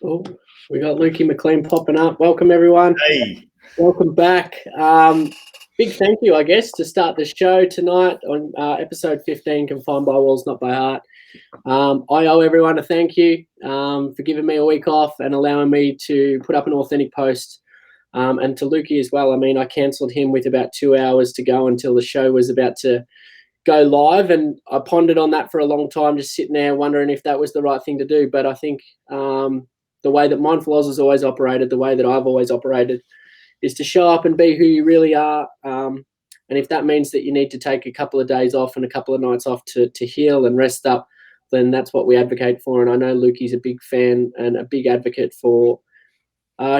Oh, we got Lukey McLean popping up. Welcome, everyone. Hey. Welcome back. Big thank you, I guess, to start the show tonight on episode 15, Confined by Walls, Not by Heart. I owe everyone a thank you for giving me a week off and allowing me to put up an authentic post. And to Lukey as well. I mean, I cancelled him with about 2 hours to go until the show was about to go live, and I pondered on that for a long time, just sitting there wondering if that was the right thing to do. But I think the way that Mindful Oz has always operated, the way that I've always operated, is to show up and be who you really are. And if that means that you need to take a couple of days off and a couple of nights off to heal and rest up, then that's what we advocate for. And I know Lukey's a big fan and a big advocate for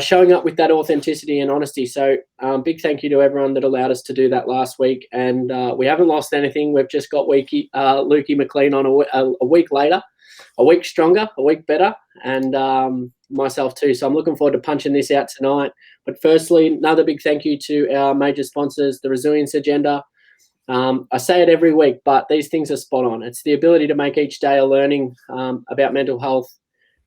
showing up with that authenticity and honesty. So big thank you to everyone that allowed us to do that last week. And we haven't lost anything. We've just got Lukey McLean on a week later, a week stronger, a week better, and myself too. So I'm looking forward to punching this out tonight. But firstly, another big thank you to our major sponsors, the Resilience Agenda. I say it every week, but these things are spot on. It's the ability to make each day a learning about mental health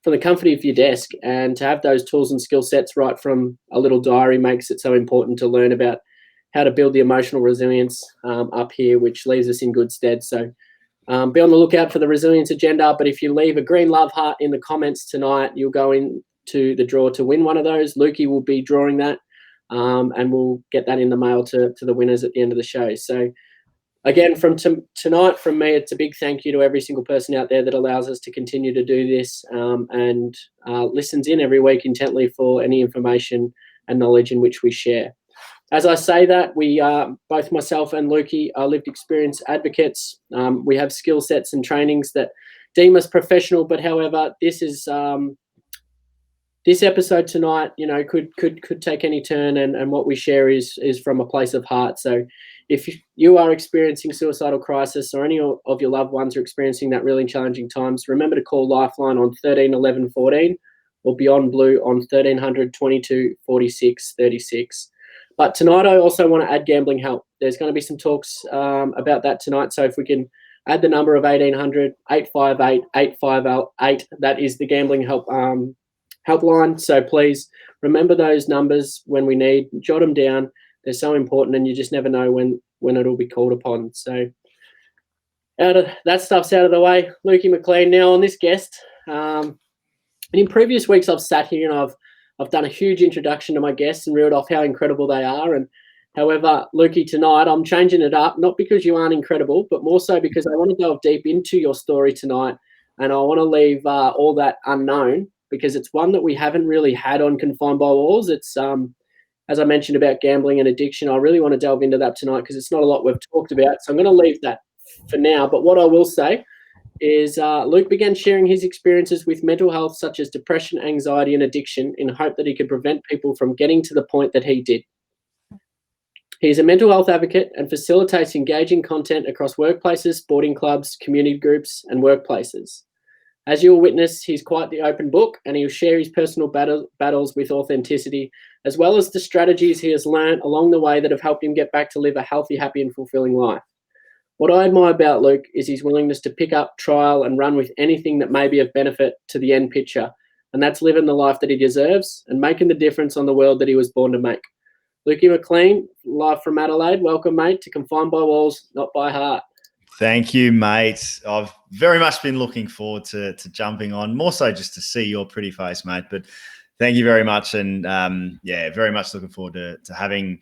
from the comfort of your desk, and to have those tools and skill sets right from a little diary makes it so important to learn about how to build the emotional resilience up here, which leaves us in good stead. So be on the lookout for the Resilience Agenda. But if you leave a green love heart in the comments tonight, you'll go into the draw to win one of those. Lukey will be drawing that, and we'll get that in the mail to the winners at the end of the show. So again, from tonight, from me, it's a big thank you to every single person out there that allows us to continue to do this and listens in every week intently for any information and knowledge in which we share. As I say that, we both myself and Lukey are lived experience advocates. We have skill sets and trainings that deem us professional, but however, this is this episode tonight, you know, could take any turn, and what we share is from a place of heart. So if you are experiencing suicidal crisis, or any of your loved ones are experiencing that really challenging times, remember to call Lifeline on 13 11 14 or Beyond Blue on 1300 22 46 36. But tonight I also want to add gambling help. There's going to be some talks about that tonight. So if we can add the number of 1800 858 858, that is the gambling help helpline. So please remember those numbers when we need, jot them down. They're so important, and you just never know when it'll be called upon. So out of that stuff's out of the way. Lukey McLean now on this guest. And in previous weeks, I've sat here and I've done a huge introduction to my guests and reeled off how incredible they are. And however, Lukey, tonight I'm changing it up, not because you aren't incredible, but more so because I want to delve deep into your story tonight, and I want to leave all that unknown, because it's one that we haven't really had on Confined by Walls. It's as I mentioned about gambling and addiction, I really want to delve into that tonight because it's not a lot we've talked about. So I'm going to leave that for now. But what I will say is Luke began sharing his experiences with mental health, such as depression, anxiety, and addiction, in hope that he could prevent people from getting to the point that he did. He is a mental health advocate and facilitates engaging content across workplaces, sporting clubs, community groups, and workplaces. As you'll witness, he's quite the open book, and he'll share his personal battles with authenticity, as well as the strategies he has learned along the way that have helped him get back to live a healthy, happy, and fulfilling life. What I admire about Luke is his willingness to pick up, trial, and run with anything that may be of benefit to the end picture, and that's living the life that he deserves and making the difference on the world that he was born to make. Lukey McLean, live from Adelaide. Welcome, mate, to Confined by Walls, Not by Heart. Thank you, mate. I've very much been looking forward to jumping on, more so just to see your pretty face, mate. But thank you very much. And very much looking forward to having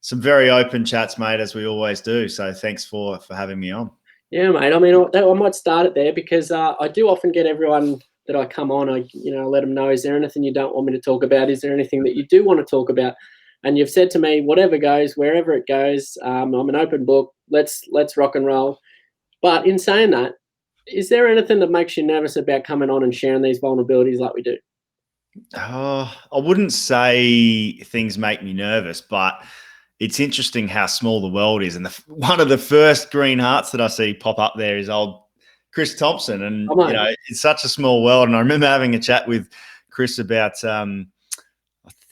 some very open chats, mate, as we always do. So thanks for having me on. Yeah, mate. I mean, I might start it there because I do often get everyone that I come on, I let them know, is there anything you don't want me to talk about? Is there anything that you do want to talk about? and you've said to me, whatever goes, wherever it goes, I'm an open book. Let's rock and roll. But in saying that, is there anything that makes you nervous about coming on and sharing these vulnerabilities like we do? Oh, I wouldn't say things make me nervous, but it's interesting how small the world is. And one of the first green hearts that I see pop up there is old Chris Thompson. And, Oh, you know, it's such a small world. And I remember having a chat with Chris about, I don't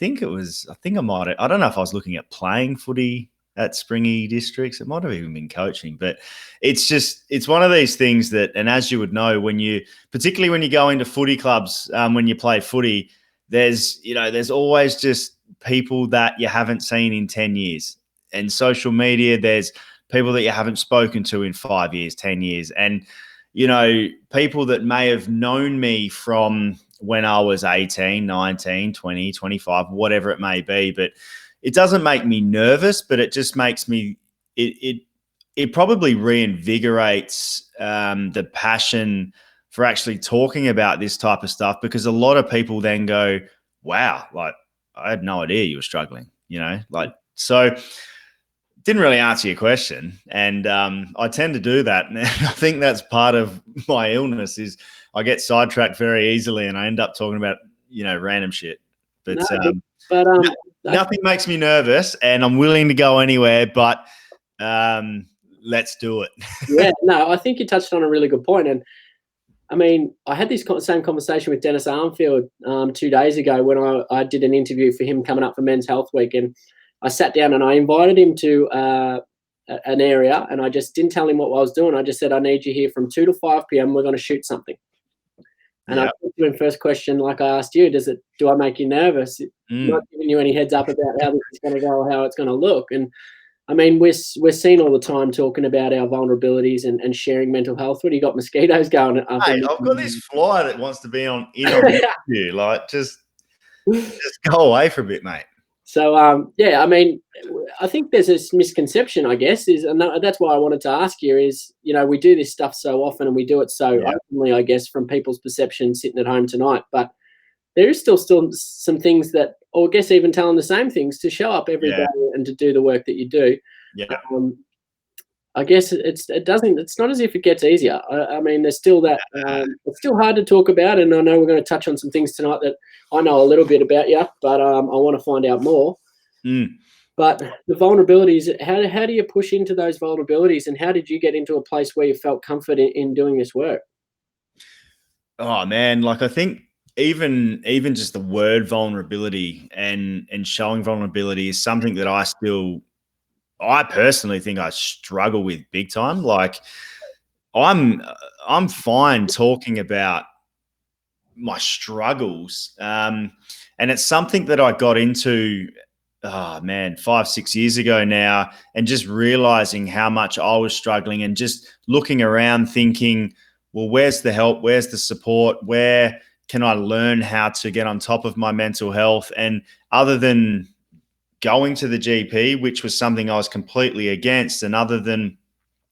know if I was looking at playing footy at Springy Districts. It might have even been coaching, but it's one of these things that, and as you would know, particularly when you go into footy clubs, when you play footy, there's always just people that you haven't seen in 10 years. And social media, there's people that you haven't spoken to in 5 years, 10 years. And, you know, people that may have known me from when I was 18, 19, 20, 25, whatever it may be. But it doesn't make me nervous, but it just makes me, it probably reinvigorates the passion for actually talking about this type of stuff, because a lot of people then go, wow, like, I had no idea you were struggling, you know, like, so didn't really answer your question. And I tend to do that. And I think that's part of my illness is I get sidetracked very easily and I end up talking about, you know, random shit. But, nothing makes me nervous and I'm willing to go anywhere, but let's do it. Yeah, no, I think you touched on a really good point. And I mean, I had this same conversation with Dennis Armfield 2 days ago when I did an interview for him coming up for Men's Health Week. And I sat down and I invited him to an area, and I just didn't tell him what I was doing. I just said, I need you here from 2 to 5 p.m. We're going to shoot something. And I said to him, first question, like I asked you, do I make you nervous? Not giving you any heads up about how this is going to go or how it's going to look. And I mean, we're seen all the time talking about our vulnerabilities and sharing mental health. What do you got mosquitoes going? Hey, I've got this fly that wants to be on you. Like, just go away for a bit, mate. So, yeah, I mean, I think there's this misconception, I guess, and that's why I wanted to ask you is, you know, we do this stuff so often and we do it so openly, I guess, from people's perception sitting at home tonight. But there is still some things that, or I guess even telling the same things, to show up every day and to do the work that you do. Yeah. I guess it's not as if it gets easier. I mean, there's still that, it's still hard to talk about. And I know we're going to touch on some things tonight that I know a little bit about you, but I want to find out more. But the vulnerabilities, how do you push into those vulnerabilities, and how did you get into a place where you felt comfort in doing this work? Oh man, like I think even just the word vulnerability and showing vulnerability is something that I personally think I struggle with big time. Like I'm fine talking about my struggles. And it's something that I got into, 5-6 years ago now, and just realizing how much I was struggling and just looking around thinking, well, where's the help? Where's the support? Where can I learn how to get on top of my mental health? And other than going to the GP, which was something I was completely against, and other than,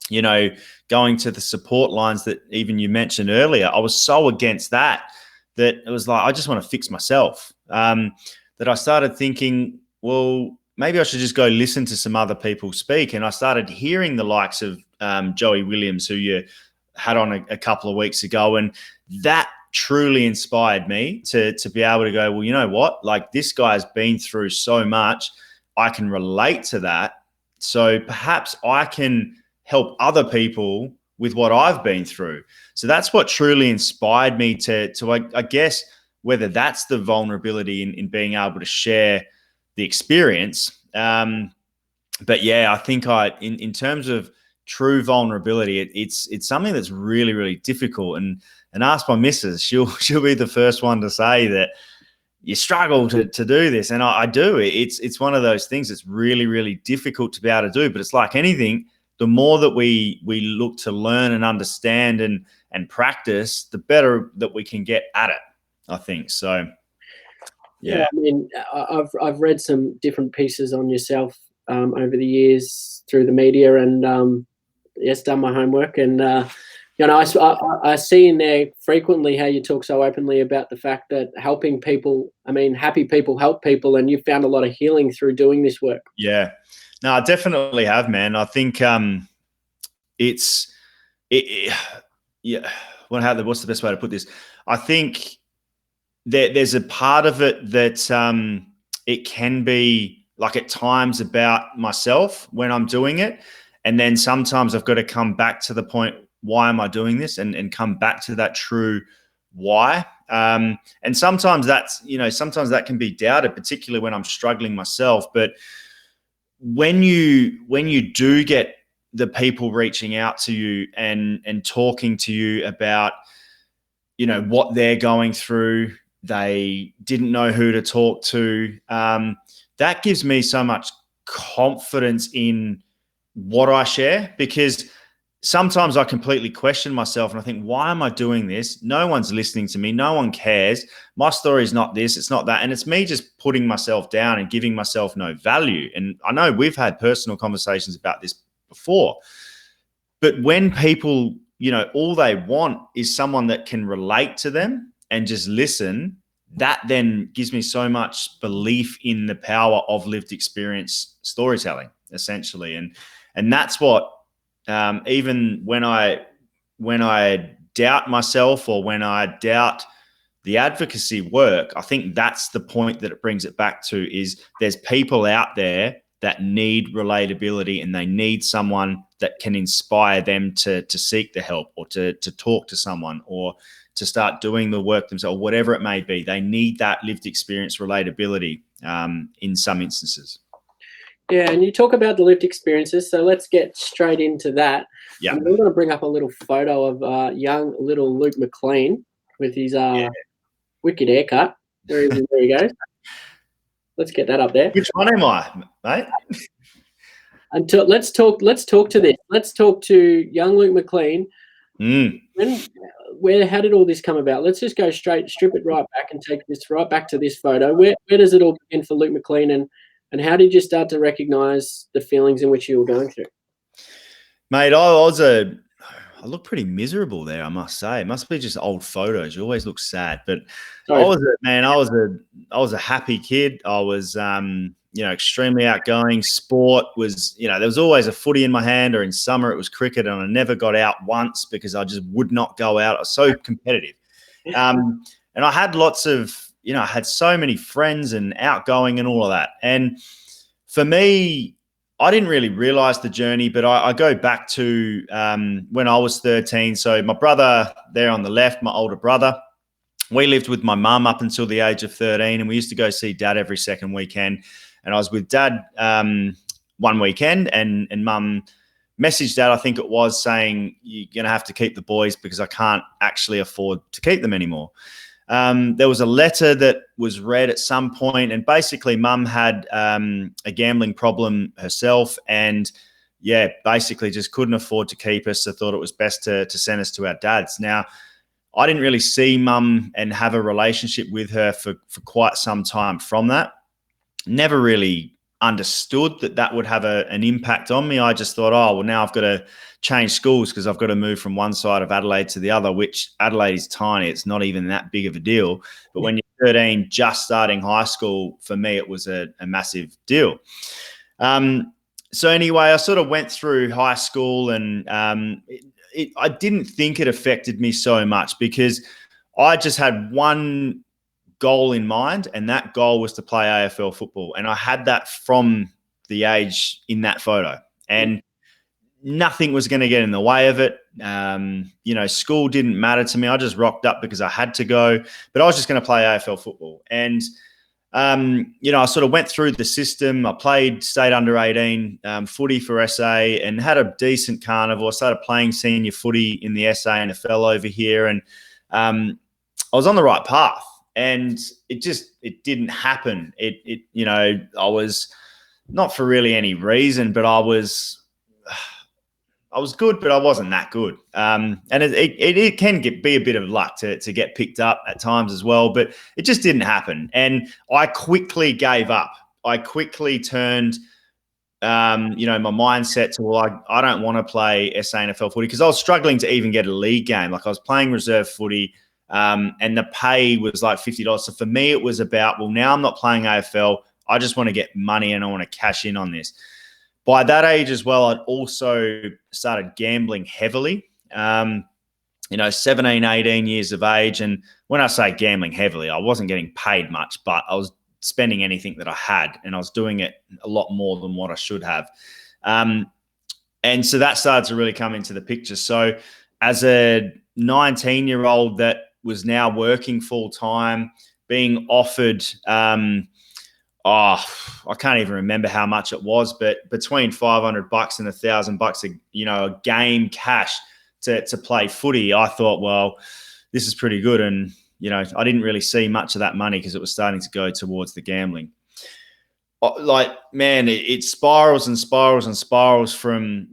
you know, going to the support lines that even you mentioned earlier, I was so against that it was like, I just want to fix myself. That I started thinking, well, maybe I should just go listen to some other people speak. And I started hearing the likes of Joey Williams, who you had on a couple of weeks ago. And that truly inspired me to be able to go, well, you know what? Like, this guy's been through so much. I can relate to that. So perhaps I can help other people with what I've been through. So that's what truly inspired me to I guess, whether that's the vulnerability in being able to share the experience. But yeah, I think in terms of true vulnerability, it's something that's really, really difficult. And ask my missus, she'll be the first one to say that you struggle to do this. And I do. It's one of those things that's really, really difficult to be able to do. But it's like anything, the more that we look to learn and understand and practice, the better that we can get at it, I think. So, yeah. I mean, I've read some different pieces on yourself over the years through the media, and done my homework. And You know, I see in there frequently how you talk so openly about the fact that helping people, I mean, happy people help people, and you've found a lot of healing through doing this work. Yeah, no, I definitely have, man. I think yeah. What's the best way to put this? I think there's a part of it that it can be like at times about myself when I'm doing it. And then sometimes I've got to come back to the point, why am I doing this? And come back to that true why. And sometimes sometimes that can be doubted, particularly when I'm struggling myself. But when you do get the people reaching out to you and talking to you about, what they're going through, they didn't know who to talk to. That gives me so much confidence in what I share, because sometimes I completely question myself and I think, why am I doing this? No one's listening to me. No one cares. My story is not this. It's not that. And it's me just putting myself down and giving myself no value. And I know we've had personal conversations about this before, but when people, all they want is someone that can relate to them and just listen, that then gives me so much belief in the power of lived experience storytelling, essentially. And that's what, even when I doubt myself or when I doubt the advocacy work, I think that's the point that it brings it back to, is there's people out there that need relatability and they need someone that can inspire them to seek the help or to talk to someone or to start doing the work themselves, whatever it may be. They need that lived experience relatability in some instances. Yeah, and you talk about the lived experiences, so let's get straight into that. Yeah. I'm going to bring up a little photo of young little Luke McLean with his wicked haircut. There he goes. Let's get that up there. Which one am I, mate? Let's talk to this. Let's talk to young Luke McLean. How did all this come about? Let's just go strip it right back and take this right back to this photo. Where does it all begin for Luke McLean, and how did you start to recognize the feelings in which you were going through? Mate, I look pretty miserable there, I must say. It must be just old photos. You always look sad. But I was a happy kid. I was extremely outgoing. Sport was, there was always a footy in my hand, or in summer it was cricket, and I never got out once because I just would not go out. I was so competitive. And I had lots of, I had so many friends and outgoing and all of that. And for me, I didn't really realize the journey, but I go back to when I was 13. So my brother there on the left, my older brother, we lived with my mum up until the age of 13, and we used to go see dad every second weekend. And I was with dad one weekend, and mum messaged dad, I think it was, saying, you're going to have to keep the boys because I can't actually afford to keep them anymore. There was a letter that was read at some point, and basically mum had a gambling problem herself, and basically just couldn't afford to keep us. So thought it was best to send us to our dads. Now, I didn't really see mum and have a relationship with her for quite some time from that. Never really understood that would have an impact on me. I just thought, oh, well, now I've got to change schools because I've got to move from one side of Adelaide to the other, which Adelaide is tiny. It's not even that big of a deal. But when you're 13, just starting high school, for me, it was a massive deal. So anyway, I sort of went through high school, and I didn't think it affected me so much because I just had one goal in mind, and that goal was to play AFL football. And I had that from the age in that photo, and nothing was going to get in the way of it. School didn't matter to me. I just rocked up because I had to go, but I was just going to play AFL football. And, I sort of went through the system. I played state under 18 footy for SA and had a decent carnival. I started playing senior footy in the SANFL over here, and I was on the right path. And it didn't happen. I was not for really any reason, but I was good, but I wasn't that good. And it can be a bit of luck to get picked up at times as well, but it just didn't happen. And I quickly gave up. I quickly turned my mindset to, well, I don't want to play SANFL footy, because I was struggling to even get a league game. Like, I was playing reserve footy, and the pay was like $50. So for me, it was about, well, now I'm not playing AFL. I just want to get money and I want to cash in on this. By that age as well, I'd also started gambling heavily, 17, 18 years of age. And when I say gambling heavily, I wasn't getting paid much, but I was spending anything that I had, and I was doing it a lot more than what I should have. And so that started to really come into the picture. So as a 19-year-old that was now working full-time, being offered, I can't even remember how much it was, but between $500 and $1,000 a game cash to play footy, I thought, well, this is pretty good. And, I didn't really see much of that money because it was starting to go towards the gambling. Like, man, it spirals and spirals and spirals from,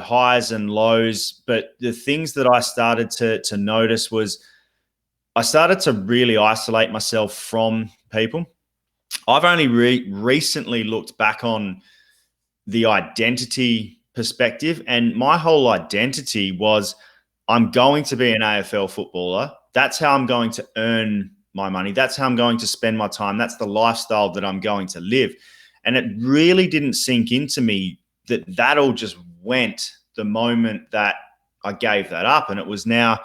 highs and lows. But the things that I started to notice was I started to really isolate myself from people. I've only recently looked back on the identity perspective, and my whole identity was, I'm going to be an AFL footballer. That's how I'm going to earn my money. That's how I'm going to spend my time. That's the lifestyle that I'm going to live. And it really didn't sink into me that all just went the moment that I gave that up. And it was now,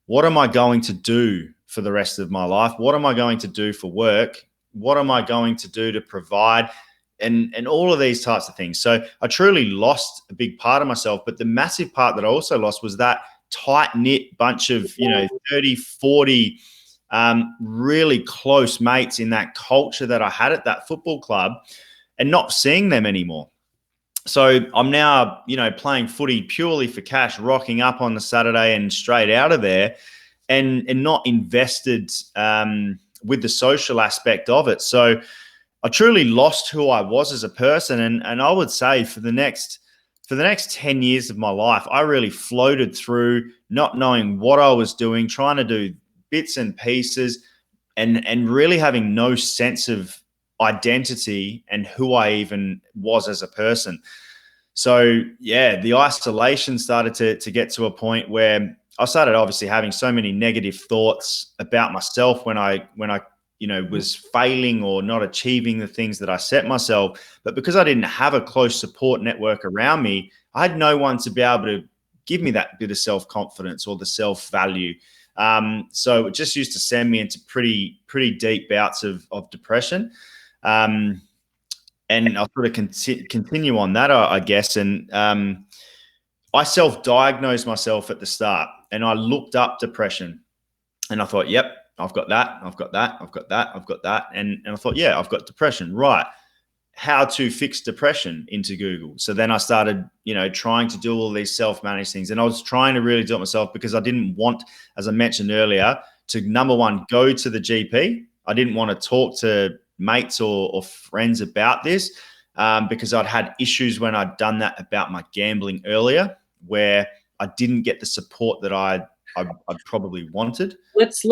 what am I going to do for the rest of my life? What am I going to do for work? What am I going to do to provide? And all of these types of things. So I truly lost a big part of myself. But the massive part that I also lost was that tight-knit bunch of, 30, 40 really close mates in that culture that I had at that football club, and not seeing them anymore. So I'm now, playing footy purely for cash, rocking up on the Saturday and straight out of there, and not invested with the social aspect of it. So I truly lost who I was as a person. And I would say for the next 10 years of my life, I really floated through, not knowing what I was doing, trying to do bits and pieces, and really having no sense of identity and who I even was as a person. So yeah, the isolation started to get to a point where I started obviously having so many negative thoughts about myself when I was failing or not achieving the things that I set myself. But because I didn't have a close support network around me, I had no one to be able to give me that bit of self-confidence or the self-value. So it just used to send me into pretty deep bouts of depression. And I'll sort of continue on that, I guess. And I self-diagnosed myself at the start, and I looked up depression, and I thought, yep, I've got that, I've got that, I've got that, I've got that. And I thought, yeah, I've got depression. Right. How to fix depression into Google. So then I started, trying to do all these self-managed things. And I was trying to really do it myself because I didn't want, as I mentioned earlier, to, number one, go to the GP. I didn't want to talk to mates or friends about this because I'd had issues when I'd done that about my gambling earlier, where I didn't get the support that I'd probably wanted. Let's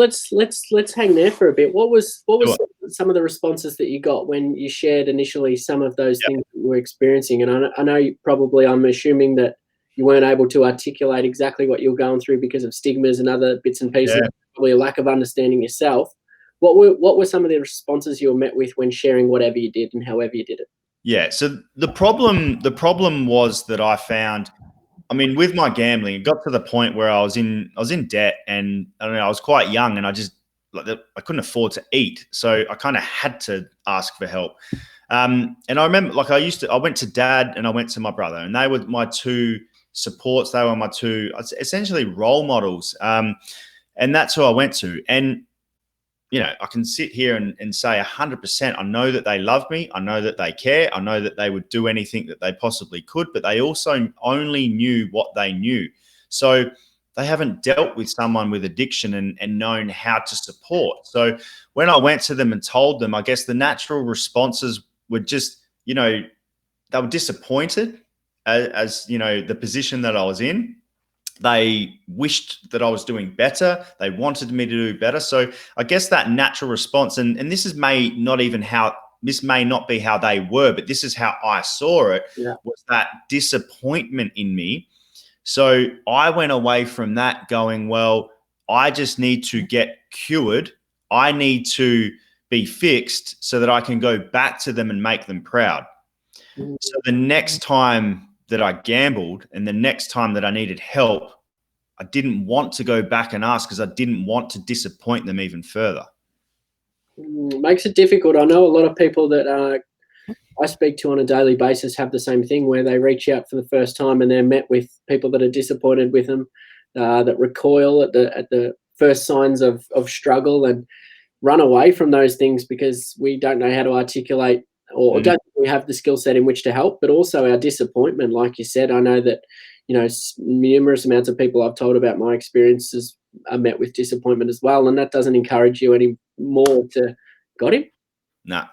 hang there for a bit. What was Sure. some of the responses that you got when you shared initially some of those things that you were experiencing? And I know I'm assuming that you weren't able to articulate exactly what you were going through because of stigmas and other bits and pieces, probably a lack of understanding yourself. What were some of the responses you were met with when sharing whatever you did and however you did it? Yeah. So the problem was that I found, with my gambling, it got to the point where I was in debt, and I was quite young, and I couldn't afford to eat, so I kind of had to ask for help. And I remember, I went to Dad and I went to my brother, and they were my two supports. They were my two essentially role models, and that's who I went to. And I can sit here and say 100%, I know that they love me. I know that they care. I know that they would do anything that they possibly could, but they also only knew what they knew. So they haven't dealt with someone with addiction and known how to support. So when I went to them and told them, I guess the natural responses were just, they were disappointed as the position that I was in. They wished that I was doing better. They wanted me to do better. So I guess that natural response, and this is may not even this may not be how they were, but this is how I saw it, Yeah. was that disappointment in me. So I went away from that going, well, I just need to get cured. I need to be fixed so that I can go back to them and make them proud. So the next time that I gambled and the next time that I needed help, I didn't want to go back and ask because I didn't want to disappoint them even further. Makes it difficult. I know a lot of people that I speak to on a daily basis have the same thing where they reach out for the first time and they're met with people that are disappointed with them, that recoil at the first signs of struggle and run away from those things because we don't know how to articulate or don't think we have the skill set in which to help, but also our disappointment. Like you said, I know that, numerous amounts of people I've told about my experiences are met with disappointment as well. And that doesn't encourage you any more to, got him? No.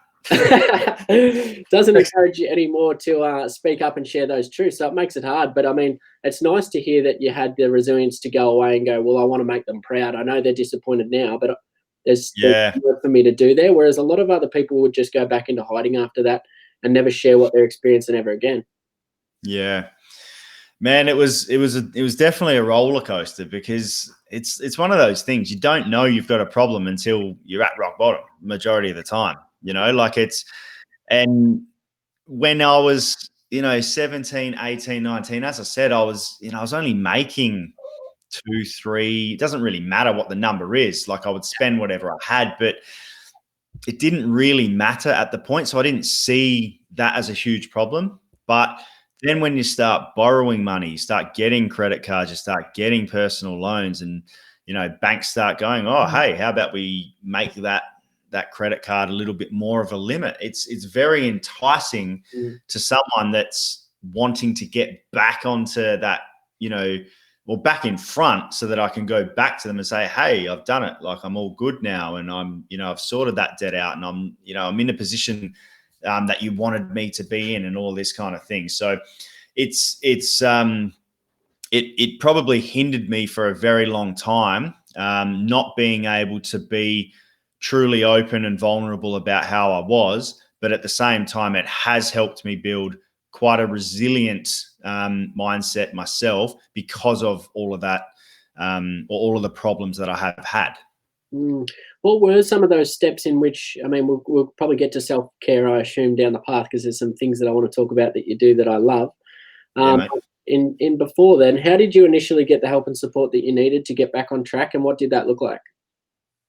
Doesn't encourage you anymore to speak up and share those truths. So it makes it hard. But I mean, it's nice to hear that you had the resilience to go away and go, well, I want to make them proud. I know they're disappointed now, but there's work for me to do there. Whereas a lot of other people would just go back into hiding after that and never share what they're experiencing ever again. Yeah. Man, it was definitely a roller coaster because it's one of those things you don't know you've got a problem until you're at rock bottom majority of the time, and when I was, 17, 18, 19, as I said, I was only making 2, 3, it doesn't really matter what the number is. Like I would spend whatever I had, but it didn't really matter at the point. So I didn't see that as a huge problem. But then when you start borrowing money, you start getting credit cards, you start getting personal loans, and banks start going, oh, hey, how about we make that credit card a little bit more of a limit? It's very enticing to someone that's wanting to get back onto that, or back in front so that I can go back to them and say, hey, I've done it. Like I'm all good now. And I'm, I've sorted that debt out and I'm, I'm in a position that you wanted me to be in and all this kind of thing. So it probably hindered me for a very long time, not being able to be truly open and vulnerable about how I was. But at the same time, it has helped me build quite a resilient mindset myself because of all of that, or all of the problems that I have had. What were some of those steps in which, I mean, we'll probably get to self-care, I assume, down the path because there's some things that I want to talk about that you do that I love. In before then, how did you initially get the help and support that you needed to get back on track, and what did that look like?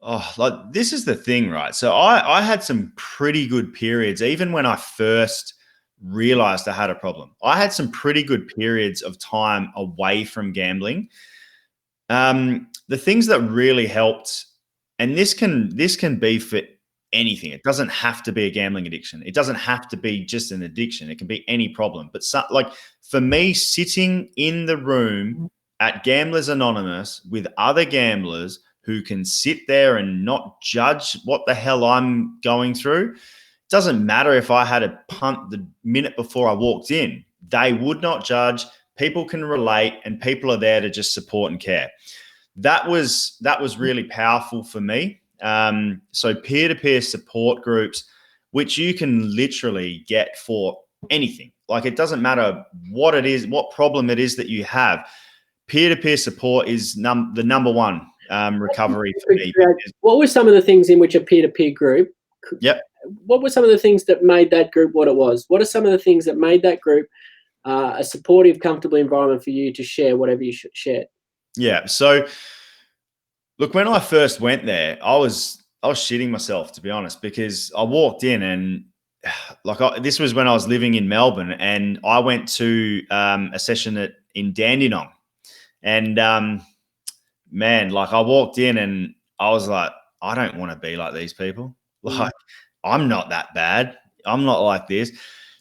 Oh, like this is the thing, right? So I had some pretty good periods, even when I first realized I had a problem. I had some pretty good periods of time away from gambling. The things that really helped, and this can be for anything. It doesn't have to be a gambling addiction. It doesn't have to be just an addiction. It can be any problem. But like for me, sitting in the room at Gamblers Anonymous with other gamblers who can sit there and not judge what the hell I'm going through. Doesn't matter if I had a punt the minute before I walked in. They would not judge. People can relate and people are there to just support and care. That was really powerful for me. So peer-to-peer support groups, which you can literally get for anything. Like it doesn't matter what it is, what problem it is that you have. Peer-to-peer support is the number one recovery for me. What were some of the things in which a peer-to-peer group? Yep. What were some of the things that made that group what it was? What are some of the things that made that group a supportive, comfortable environment for you to share whatever you shared? Yeah. So, look, when I first went there, I was shitting myself, to be honest, because I walked in and this was when I was living in Melbourne, and I went to a session in Dandenong, and man, like I walked in and I was like, I don't want to be like these people. Like, I'm not that bad. I'm not like this.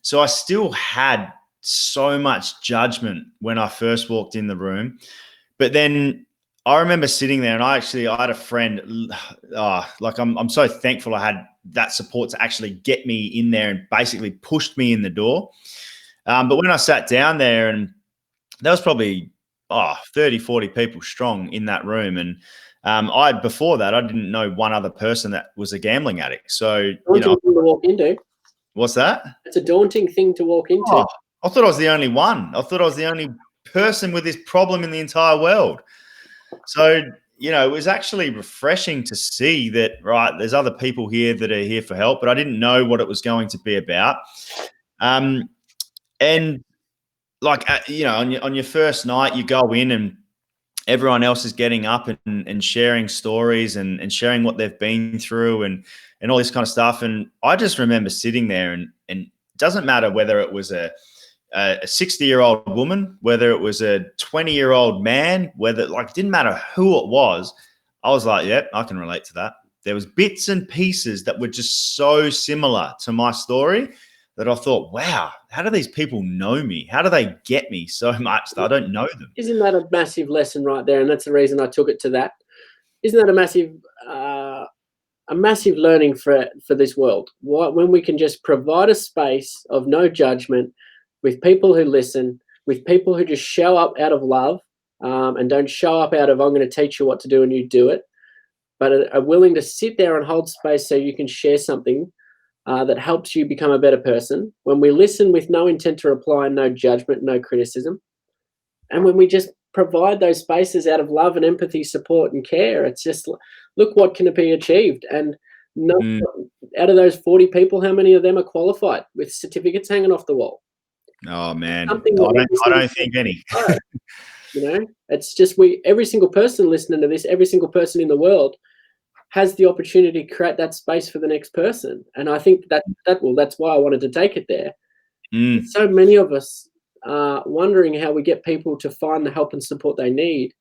So I still had so much judgment when I first walked in the room. But then I remember sitting there and I had a friend, I'm so thankful I had that support to actually get me in there and basically pushed me in the door. But when I sat down there, and there was probably 30, 40 people strong in that room. And before that, I didn't know one other person that was a gambling addict. So, what did you walk into? What's that? It's a daunting thing to walk into. Oh, I thought I was the only one. I thought I was the only person with this problem in the entire world. So, it was actually refreshing to see that, right, there's other people here that are here for help, but I didn't know what it was going to be about. And like, on your first night, you go in and everyone else is getting up and sharing stories and sharing what they've been through and all this kind of stuff. And I just remember sitting there and it doesn't matter whether it was a 60-year-old woman, whether it was a 20-year-old man, whether it didn't matter who it was. I was like, yep, I can relate to that. There was bits and pieces that were just so similar to my story that I thought, wow, how do these people know me? How do they get me so much that I don't know them? Isn't that a massive lesson right there? And that's the reason I took it to that. Isn't that a massive learning for this world? When we can just provide a space of no judgment with people who listen, with people who just show up out of love and don't show up out of, I'm going to teach you what to do and you do it, but are willing to sit there and hold space so you can share something that helps you become a better person. When we listen with no intent to reply, no judgment, no criticism, and when we just provide those spaces out of love and empathy, support and care, it's just, look what can be achieved. And out of those 40 people, how many of them are qualified with certificates hanging off the wall? Oh man, I don't think any. It's just every single person listening to this, every single person in the world has the opportunity to create that space for the next person. And I think that's why I wanted to take it there. So many of us are wondering how we get people to find the help and support they need,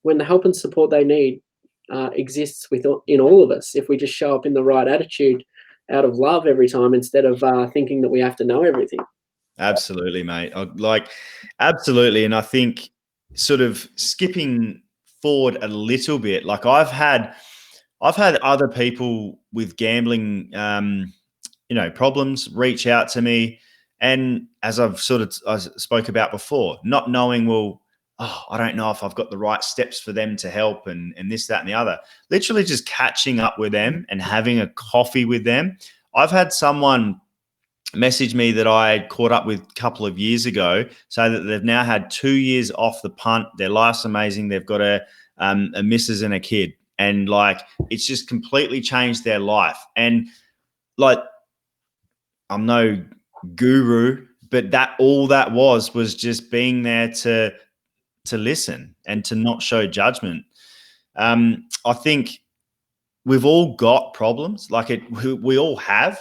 when the help and support they need exists in all of us, if we just show up in the right attitude out of love every time, instead of thinking that we have to know everything. Absolutely, mate. Absolutely. And I think sort of skipping forward a little bit, like I've had other people with gambling, problems reach out to me. And as I spoke about before, not knowing, I don't know if I've got the right steps for them to help and this, that, and the other. Literally just catching up with them and having a coffee with them. I've had someone message me that I had caught up with a couple of years ago, so that they've now had 2 years off the punt. Their life's amazing. They've got a missus and a kid. And it's just completely changed their life. And I'm no guru, but all that was just being there to listen and to not show judgment. I think we've all got problems, we all have.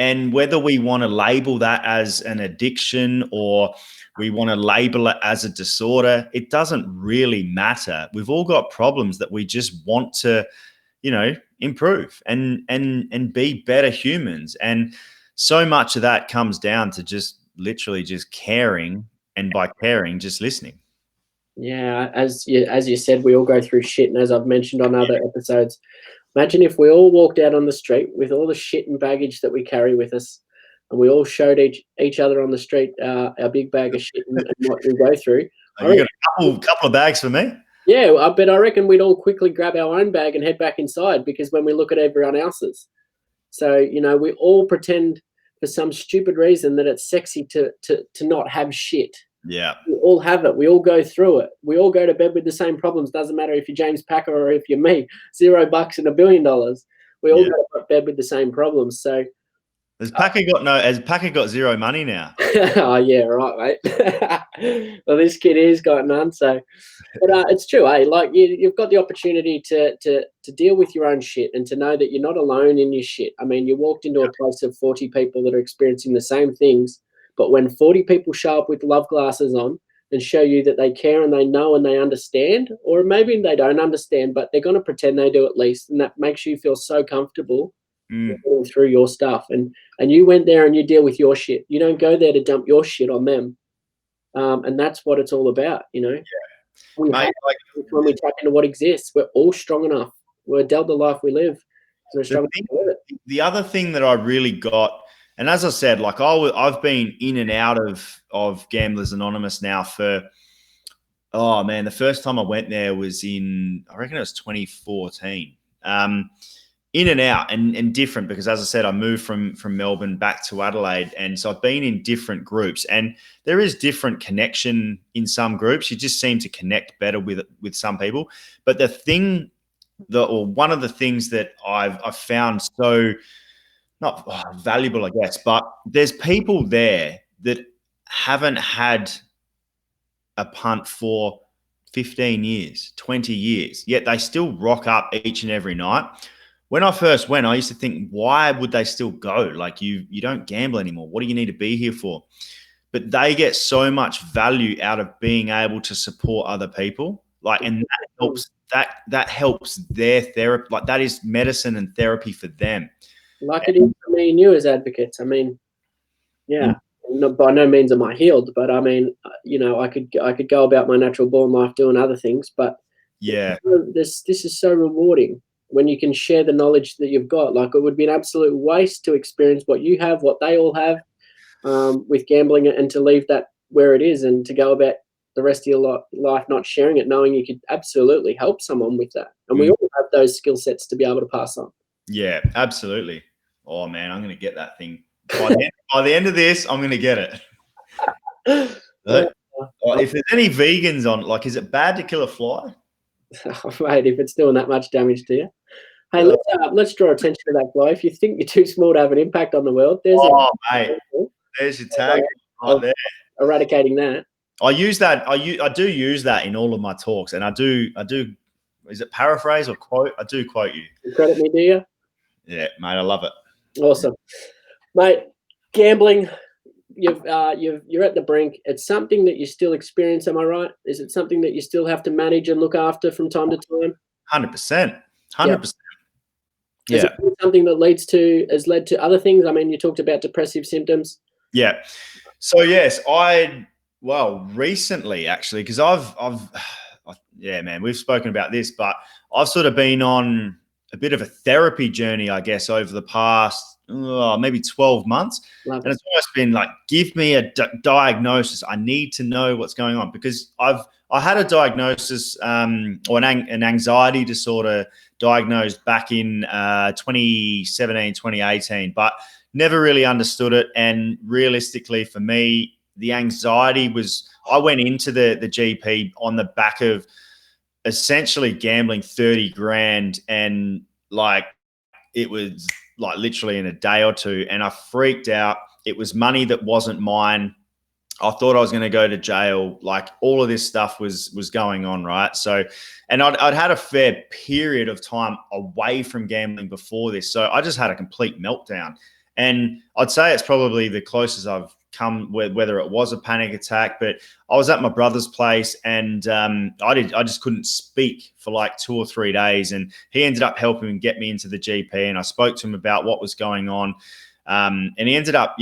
And whether we want to label that as an addiction or we want to label it as a disorder, it doesn't really matter. We've all got problems that we just want to, improve and be better humans. And so much of that comes down to just literally just caring, and by caring, just listening. Yeah, as you said, we all go through shit, and as I've mentioned on other episodes, imagine if we all walked out on the street with all the shit and baggage that we carry with us, and we all showed each other on the street our big bag of shit and what we go through. You got a couple of bags for me? Yeah, I reckon we'd all quickly grab our own bag and head back inside, because when we look at everyone else's. So, we all pretend for some stupid reason that it's sexy to not have shit. Yeah. We all have it. We all go through it. We all go to bed with the same problems. Doesn't matter if you're James Packer or if you're me, $0 and $1 billion. We all go to bed with the same problems. So has Packer got zero money now? Oh yeah, right, mate. Well, this kid has got none. So, but it's true, eh? You've got the opportunity to deal with your own shit and to know that you're not alone in your shit. I mean, you walked into a place of 40 people that are experiencing the same things. But when 40 people show up with love glasses on and show you that they care and they know and they understand, or maybe they don't understand, but they're going to pretend they do at least, and that makes you feel so comfortable going through your stuff. And you went there and you deal with your shit. You don't go there to dump your shit on them. And that's what it's all about, Yeah. When we tap into what exists, we're all strong enough. We're dealt the life we live. So we're strong enough to live it. The other thing that I really got, and as I said, I've been in and out of Gamblers Anonymous now for, the first time I went there was I reckon it was 2014. in and out and different, because as I said, I moved from Melbourne back to Adelaide. And so I've been in different groups, and there is different connection in some groups. You just seem to connect better with some people. But one of the things that I've found so not valuable, I guess, but there's people there that haven't had a punt for 15 years, 20 years, yet they still rock up each and every night. When I first went, I used to think, why would they still go? Like, you don't gamble anymore. What do you need to be here for? But they get so much value out of being able to support other people. Like, and that helps their therapy. Like, that is medicine and therapy for them. Like it is for me and you as advocates. I mean, yeah, by no means am I healed, but I mean, I could go about my natural born life doing other things, but yeah, this is so rewarding when you can share the knowledge that you've got. Like, it would be an absolute waste to experience what you have, what they all have, with gambling, and to leave that where it is, and to go about the rest of your life not sharing it, knowing you could absolutely help someone with that. And we all have those skill sets to be able to pass on. Yeah, absolutely. Oh man, I'm going to get that thing. By the end of this, I'm going to get it. If there's any vegans on, like, is it bad to kill a fly? Mate, if it's doing that much damage to you. Hey, let's draw attention to that fly. If you think you're too small to have an impact on the world, there's your tag right there. Eradicating that. I use that. I do use that in all of my talks, and I do. Is it paraphrase or quote? I do quote you. You credit me, do you? Yeah, mate, I love it. Awesome, mate. Gambling, you're at the brink. It's something that you still experience. Am I right? Is it something that you still have to manage and look after from time to time? 100%. 100%. Yeah. Is it something that has led to other things? I mean, you talked about depressive symptoms. Yeah. So yes, recently actually, because yeah, man, we've spoken about this, but I've sort of been on a bit of a therapy journey, I guess, over the past maybe 12 months. And it's almost been like, give me a diagnosis. I need to know what's going on, because I had a diagnosis or an anxiety disorder diagnosed back in 2017, 2018, but never really understood it. And realistically for me, the anxiety was, I went into the GP on the back of essentially gambling 30 grand, and like, it was like literally in a day or two, and I freaked out. It was money that wasn't mine. I thought I was going to go to jail. Like, all of this stuff was going on, right? So, and I'd had a fair period of time away from gambling before this, so I just had a complete meltdown. And I'd say it's probably the closest I've come, whether it was a panic attack. But I was at my brother's place, and I just couldn't speak for like 2 or 3 days, and he ended up helping me get me into the GP, and I spoke to him about what was going on. And he ended up,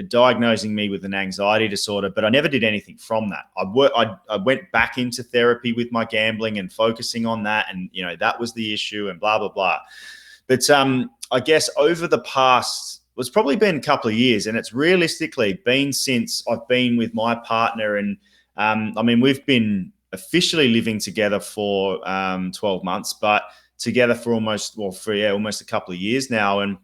diagnosing me with an anxiety disorder, but I never did anything from that. I went back into therapy with my gambling and focusing on that, and that was the issue, and blah blah blah. But I guess over the past, it's probably been a couple of years, and it's realistically been since I've been with my partner, and I mean, we've been officially living together for 12 months, but together for almost a couple of years now. And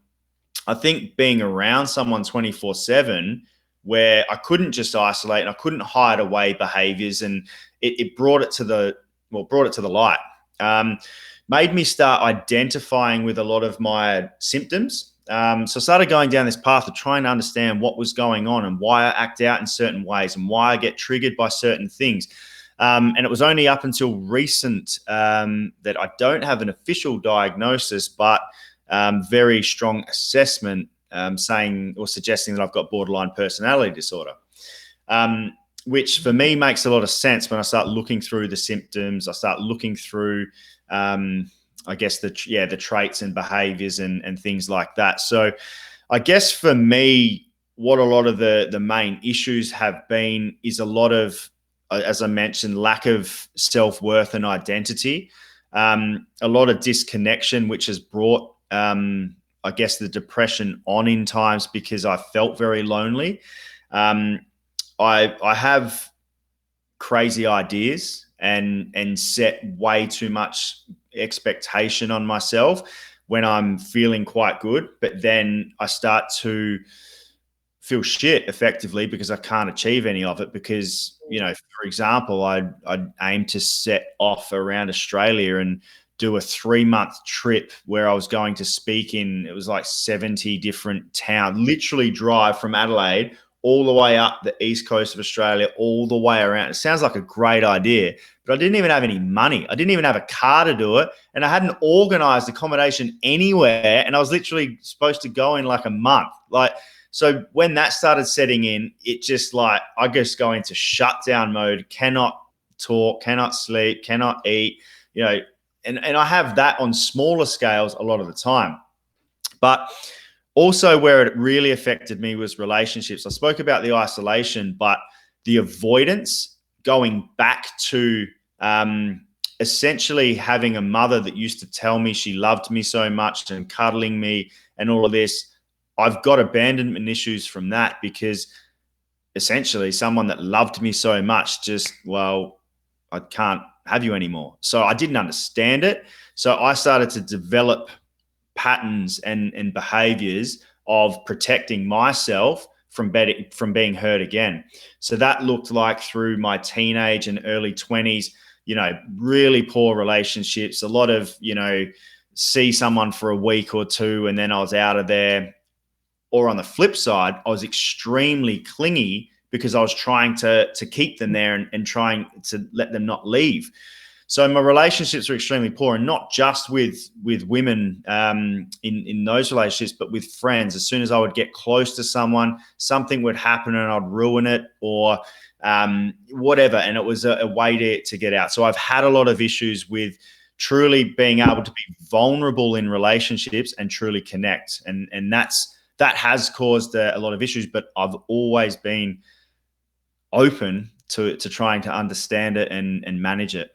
I think being around someone 24/7, where I couldn't just isolate and I couldn't hide away behaviors, and it brought it to the light. Made me start identifying with a lot of my symptoms. So I started going down this path of trying to understand what was going on and why I act out in certain ways and why I get triggered by certain things. And it was only up until recent that I don't have an official diagnosis, but very strong assessment saying or suggesting that I've got borderline personality disorder, which for me makes a lot of sense when I start looking through the symptoms. I start looking through, I guess, the traits and behaviors and things like that. So I guess for me, what a lot of the main issues have been is a lot of, as I mentioned, lack of self-worth and identity, a lot of disconnection, which has brought, I guess, the depression on in times, because I felt very lonely. I have crazy ideas and set way too much expectation on myself, when I'm feeling quite good, but then I start to feel shit effectively because I can't achieve any of it because, for example, I'd aim to set off around Australia and do a 3-month trip where I was going to speak in, it was like 70 different towns, literally drive from Adelaide all the way up the east coast of Australia, all the way around. It sounds like a great idea, but I didn't even have any money. I didn't even have a car to do it. And I hadn't organized accommodation anywhere. And I was literally supposed to go in like a month. So when that started setting in, it just I just go into shutdown mode, cannot talk, cannot sleep, cannot eat, and I have that on smaller scales a lot of the time. But also where it really affected me was relationships. I spoke about the isolation, but the avoidance, going back to essentially having a mother that used to tell me she loved me so much and cuddling me and all of this. I've got abandonment issues from that because essentially someone that loved me so much I can't have you anymore. So I didn't understand it. So I started to develop patterns and behaviors of protecting myself from being hurt again. So that looked like through my teenage and early 20s, really poor relationships, a lot of, see someone for a week or two and then I was out of there. Or on the flip side, I was extremely clingy because I was trying to keep them there and trying to let them not leave. So my relationships were extremely poor, and not just with women in those relationships, but with friends. As soon as I would get close to someone, something would happen and I'd ruin it or whatever. And it was a way to get out. So I've had a lot of issues with truly being able to be vulnerable in relationships and truly connect. And that has caused a lot of issues, but I've always been open to trying to understand it and manage it.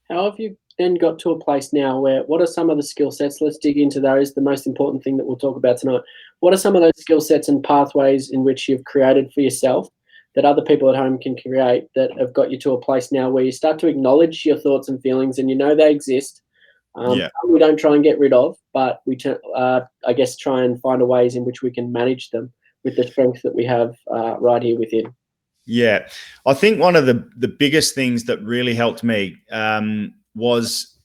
How have you then got to a place now where, what are some of the skill sets? Let's dig into those, the most important thing that we'll talk about tonight. What are some of those skill sets and pathways in which you've created for yourself that other people at home can create that have got you to a place now where you start to acknowledge your thoughts and feelings and they exist? We don't try and get rid of, but we try and find ways in which we can manage them with the strength that we have right here within. Yeah, I think one of the biggest things that really helped me was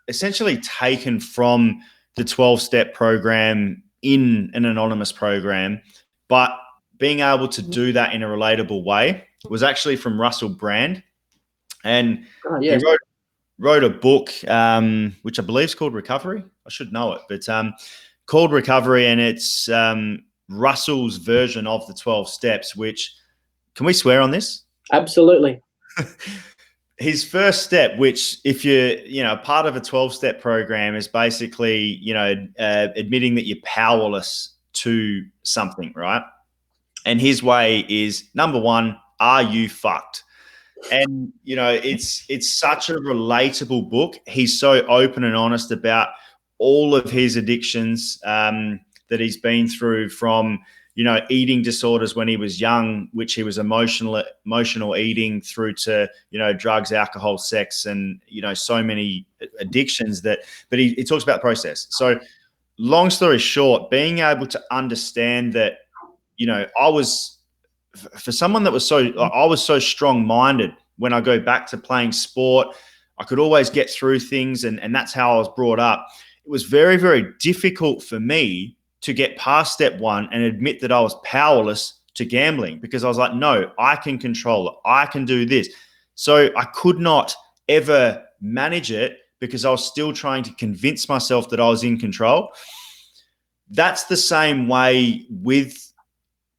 essentially taken from the 12-step program in an anonymous program, but being able to do that in a relatable way was actually from Russell Brand. And he wrote a book, which I believe is called Recovery. I should know it, but called Recovery, and it's Russell's version of the 12 steps, which, can we swear on this? Absolutely. His first step, which if you're part of a 12-step program, is basically, admitting that you're powerless to something, right? And his way is, number one, are you fucked? And, it's such a relatable book. He's so open and honest about all of his addictions that he's been through, from, eating disorders when he was young, which he was emotional eating, through to, drugs, alcohol, sex, and, so many addictions but he talks about the process. So long story short, being able to understand that, I was, for someone that was I was so strong-minded when I go back to playing sport, I could always get through things. And that's how I was brought up. It was very, very difficult for me to get past step one and admit that I was powerless to gambling, because I was like, no, I can control it. I can do this. So I could not ever manage it because I was still trying to convince myself that I was in control. That's the same way with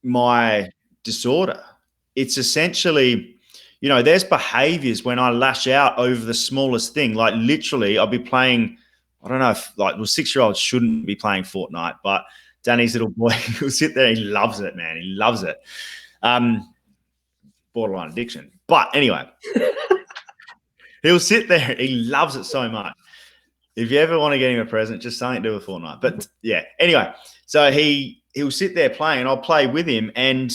my disorder. It's essentially, there's behaviors when I lash out over the smallest thing. Like literally I'll be playing, I don't know if 6-year-olds shouldn't be playing Fortnite, but Danny's little boy will sit there. He loves it, man. He loves it. Borderline addiction. But anyway, he'll sit there. He loves it so much. If you ever want to get him a present, just something to do with Fortnite. But yeah, anyway, so he'll sit there playing and I'll play with him, and,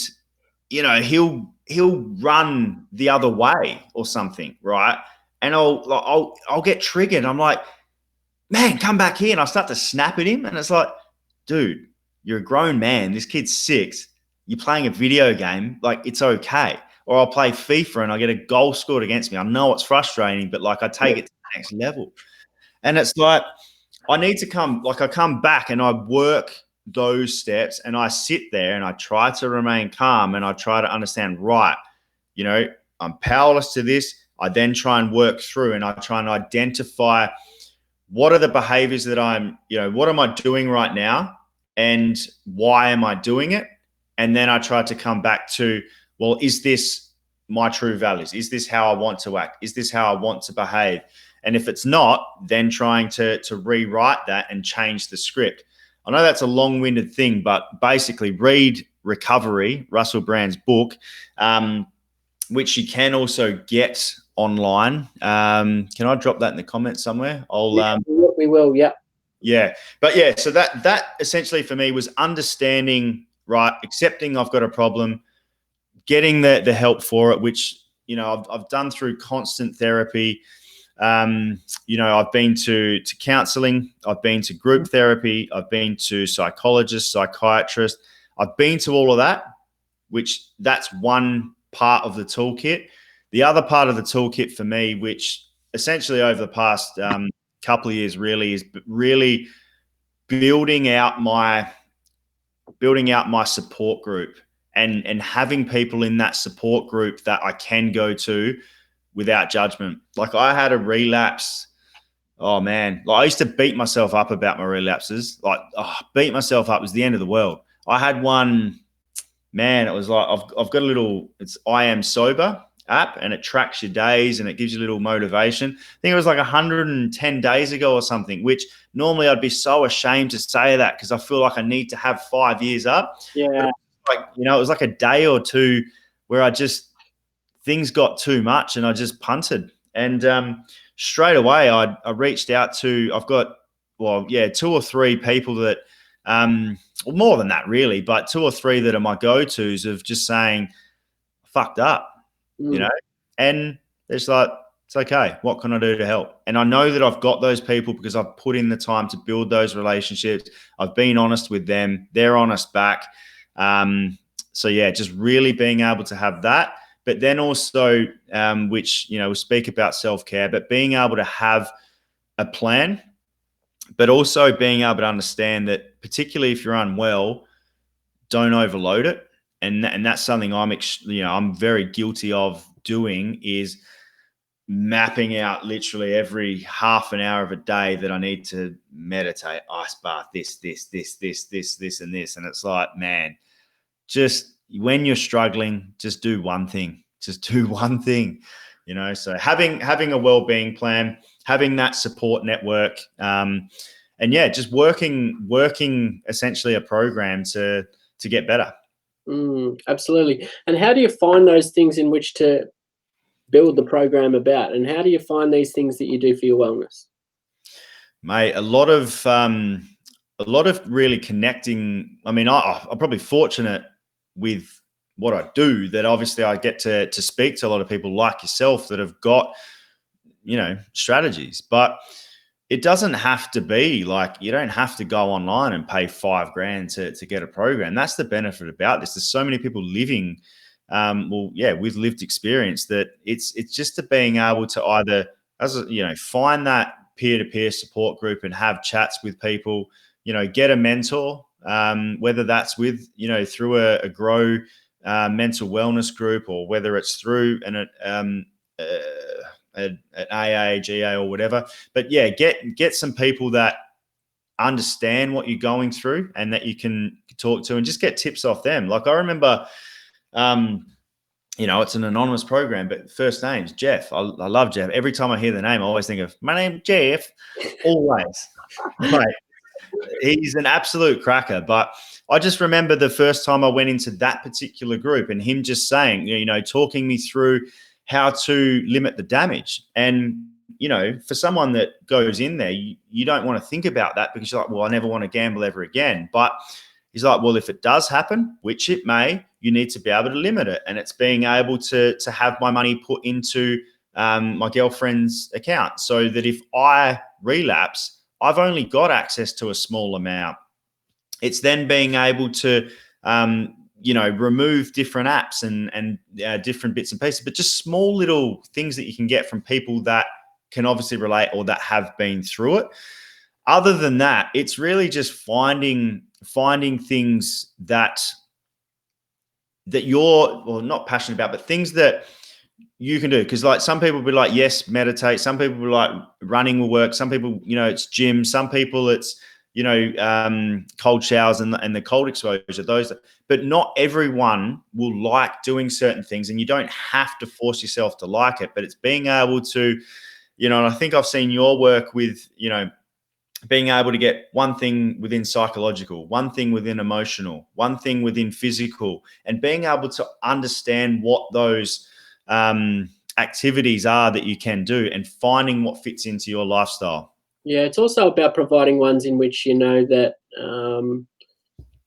he'll run the other way or something, right? And I'll get triggered. I'm like, man, come back here. And I start to snap at him. And it's like, dude, you're a grown man. This kid's 6. You're playing a video game. Like, it's okay. Or I'll play FIFA and I get a goal scored against me. I know it's frustrating, but like I take it to the next level. And it's like, I need to I come back and I work those steps and I sit there and I try to remain calm and I try to understand, right, I'm powerless to this. I then try and work through and I try and identify what are the behaviors that what am I doing right now and why am I doing it? And then I try to come back to, well, is this my true values? Is this how I want to act? Is this how I want to behave? And if it's not, then trying to rewrite that and change the script. I know that's a long-winded thing, but basically read Recovery, Russell Brand's book, which you can also get online. Can I drop that in the comments somewhere? We will, yeah. Yeah. But yeah, so that essentially for me was understanding, right, accepting I've got a problem, getting the help for it, which, I've done through constant therapy. I've been to counseling, I've been to group therapy, I've been to psychologists, psychiatrists, I've been to all of that, which that's one part of the toolkit. The other part of the toolkit for me, which essentially over the past couple of years really is really building out my support group and having people in that support group that I can go to without judgment. Like I had a relapse. Oh man, like I used to beat myself up about my relapses. Like beat myself up was the end of the world. I had one, man, it was like, I've got a little, it's I Am Sober app and it tracks your days and it gives you a little motivation. I think it was like 110 days ago or something, which normally I'd be so ashamed to say that because I feel like I need to have 5 years up. Yeah. But it was like a day or two where things got too much and I just punted. And straight away I reached out to, I've got, 2 or 3 people that, well, more than that really, but 2 or 3 that are my go-tos of just saying, fucked up, and it's like, it's okay. What can I do to help? And I know that I've got those people because I've put in the time to build those relationships. I've been honest with them. They're honest back. So yeah, just really being able to have that. But then also, which, we speak about self-care, but being able to have a plan, but also being able to understand that particularly if you're unwell, don't overload it. And that's something I'm very guilty of doing, is mapping out literally every half an hour of a day that I need to meditate, ice bath, this, and this. And it's like, man, just when you're struggling, just do one thing. Just do one thing, So having a well-being plan, having that support network, and yeah, just working essentially a program to get better. Absolutely. And how do you find those things in which to build the program about? And how do you find these things that you do for your wellness? Mate, a lot of really connecting. I mean, I'm probably fortunate with what I do that obviously I get to speak to a lot of people like yourself that have got, strategies, but it doesn't have to be like, you don't have to go online and pay $5,000 to get a program. That's the benefit about this. There's so many people living, with lived experience, that it's just being able to either, find that peer-to-peer support group and have chats with people, get a mentor, whether that's with, through a Grow mental wellness group, or whether it's through an AA, GA, or whatever. But yeah, get some people that understand what you're going through and that you can talk to, and just get tips off them. Like I remember, it's an anonymous program, but first name's Jeff. I love Jeff. Every time I hear the name, I always think of, my name's Jeff. Always. Right. He's an absolute cracker. But I just remember the first time I went into that particular group and him just saying, talking me through how to limit the damage. And, for someone that goes in there, you don't want to think about that because you're like, well, I never want to gamble ever again. But he's like, well, if it does happen, which it may, you need to be able to limit it. And it's being able to have my money put into my girlfriend's account so that if I relapse, I've only got access to a small amount. It's then being able to, remove different apps and different bits and pieces, but just small little things that you can get from people that can obviously relate or that have been through it. Other than that, it's really just finding things that you're, well, not passionate about, but things that you can do. Because like some people will be like, yes, meditate. Some people will be like, running will work. Some people, it's gym. Some people it's, cold showers and the cold exposure, those. But not everyone will like doing certain things, and you don't have to force yourself to like it. But it's being able to, and I think I've seen your work with, being able to get one thing within psychological, one thing within emotional, one thing within physical, and being able to understand what those activities are that you can do and finding what fits into your lifestyle. Yeah, it's also about providing ones in which you know that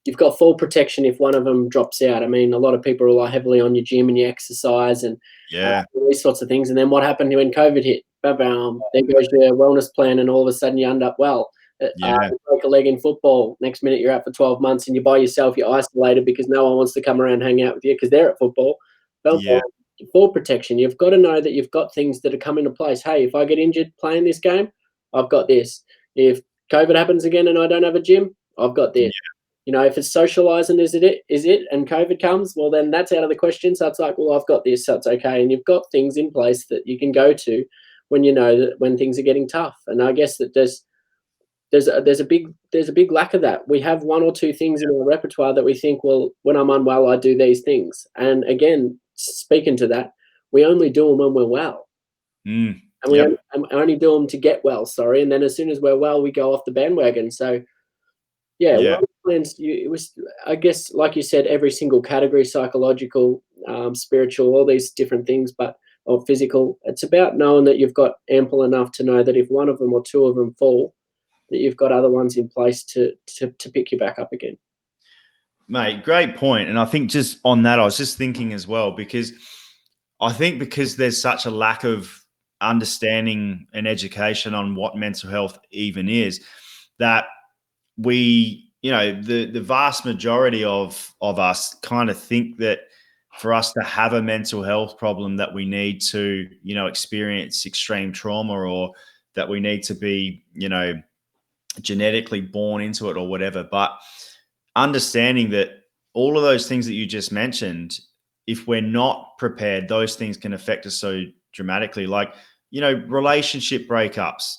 you've got full protection if one of them drops out. I mean, a lot of people rely heavily on your gym and your exercise and these sorts of things. And then what happened when COVID hit? Bam, there goes your wellness plan, and all of a sudden you end up well. You break a leg in football, next minute you're out for 12 months and you're by yourself, you're isolated because no one wants to come around and hang out with you because they're at football. Full protection. You've got to know that you've got things that are coming into place. Hey, if I get injured playing this game, I've got this. If COVID happens again and I don't have a gym, I've got this. If it's socializing, is it, and COVID comes, well, then that's out of the question. So it's like, well, I've got this, so it's okay. And you've got things in place that you can go to when you know that when things are getting tough. And I guess that there's a big lack of that. We have one or two things in our repertoire that we think, well, when I'm unwell, I do these things. And again, speaking to that, we only do them when we're well. And we only do them to get well, and then as soon as we're well, we go off the bandwagon. So, plans, it was, I guess, like you said, every single category, psychological, spiritual, all these different things, or physical. It's about knowing that you've got ample enough to know that if one of them or two of them fall, that you've got other ones in place to pick you back up again. Mate, great point. And I think just on that, I was just thinking as well, because there's such a lack of understanding and education on what mental health even is, that we, the vast majority of us kind of think that for us to have a mental health problem that we need to, experience extreme trauma, or that we need to be, genetically born into it or whatever. But understanding that all of those things that you just mentioned, if we're not prepared, those things can affect us so dramatically. Like, relationship breakups,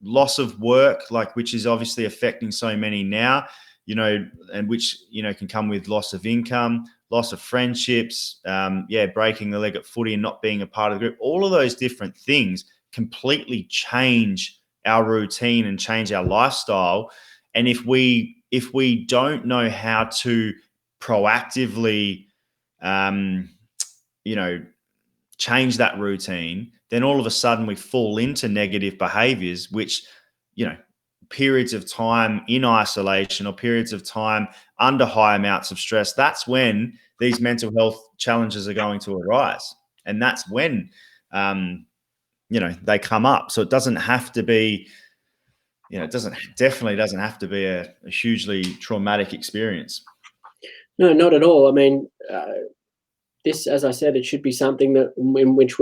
loss of work, which is obviously affecting so many now, and which, can come with loss of income, loss of friendships, breaking the leg at footy and not being a part of the group. All of those different things completely change our routine and change our lifestyle. And if we don't know how to proactively, change that routine, then all of a sudden we fall into negative behaviors, which, periods of time in isolation or periods of time under high amounts of stress, that's when these mental health challenges are going to arise. And that's when, they come up. So it doesn't have to be, definitely doesn't have to be a hugely traumatic experience. No, not at all. I mean, this, as I said, it should be something that in which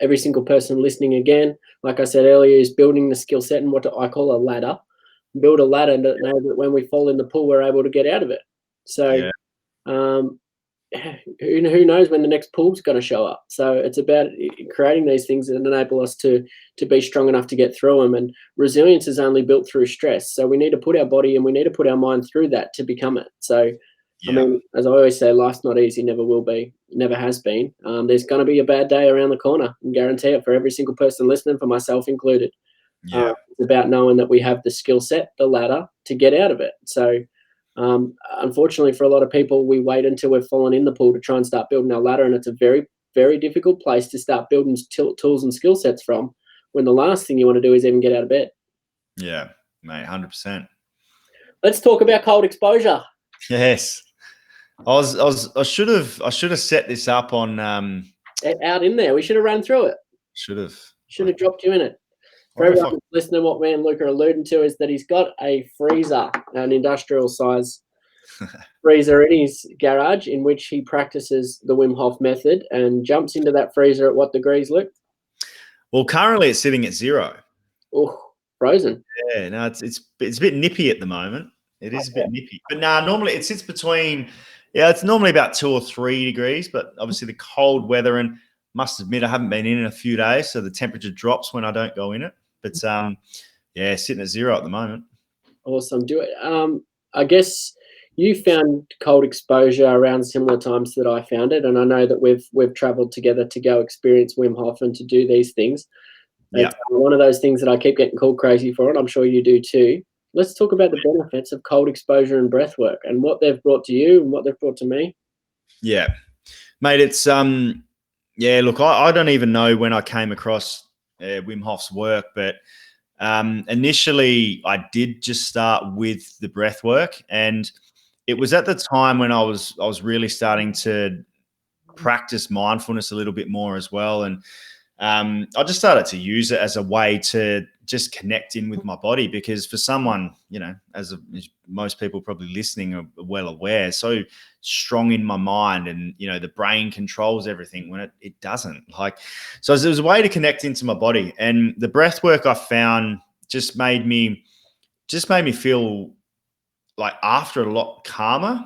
every single person listening, again, like I said earlier, is building the skill set and what I call a ladder. Build a ladder and know that when we fall in the pool, we're able to get out of it. So who knows when the next pool's going to show up. So it's about creating these things that enable us to be strong enough to get through them. And resilience is only built through stress. So we need to put our body and we need to put our mind through that to become it. So, I mean, as I always say, life's not easy, never will be, never has been. There's going to be a bad day around the corner, I can guarantee it, for every single person listening, for myself included. It's about knowing that we have the skill set, the ladder, to get out of it. So, unfortunately, for a lot of people, we wait until we've fallen in the pool to try and start building our ladder, and it's a very, very difficult place to start building tools and skill sets from, when the last thing you want to do is even get out of bed. Yeah, mate, 100%. Let's talk about cold exposure. Yes, I should have set this up on out in there. We should have run through it. Should have dropped you in it. For everyone who's listening, what me and Luke are alluding to is that he's got a freezer, an industrial size freezer in his garage, in which he practices the Wim Hof method and jumps into that freezer at what degrees, Luke? Well, currently it's sitting at 0. Oh, frozen. Yeah, no, it's a bit nippy at the moment. It is a bit nippy, but normally it sits between. Yeah, it's normally about 2 or 3 degrees, but obviously the cold weather, and must admit I haven't been in a few days, so the temperature drops when I don't go in it. But yeah, sitting at 0 at the moment. Awesome. Do it. I guess you found cold exposure around similar times that I found it, and I know that we've travelled together to go experience Wim Hof and to do these things. Yeah, it's one of those things that I keep getting called crazy for, and I'm sure you do too. Let's talk about the benefits of cold exposure and breath work and what they've brought to you and what they've brought to me. Yeah, mate, it's yeah, look, I don't even know when I came across Wim Hof's work, but initially I did just start with the breath work, and it was at the time when I was really starting to practice mindfulness a little bit more as well. And I just started to use it as a way to just connect in with my body, because for someone, as most people probably listening are well aware, so strong in my mind, and, the brain controls everything when it doesn't. So it was a way to connect into my body, and the breath work I found just made me feel like after a lot calmer.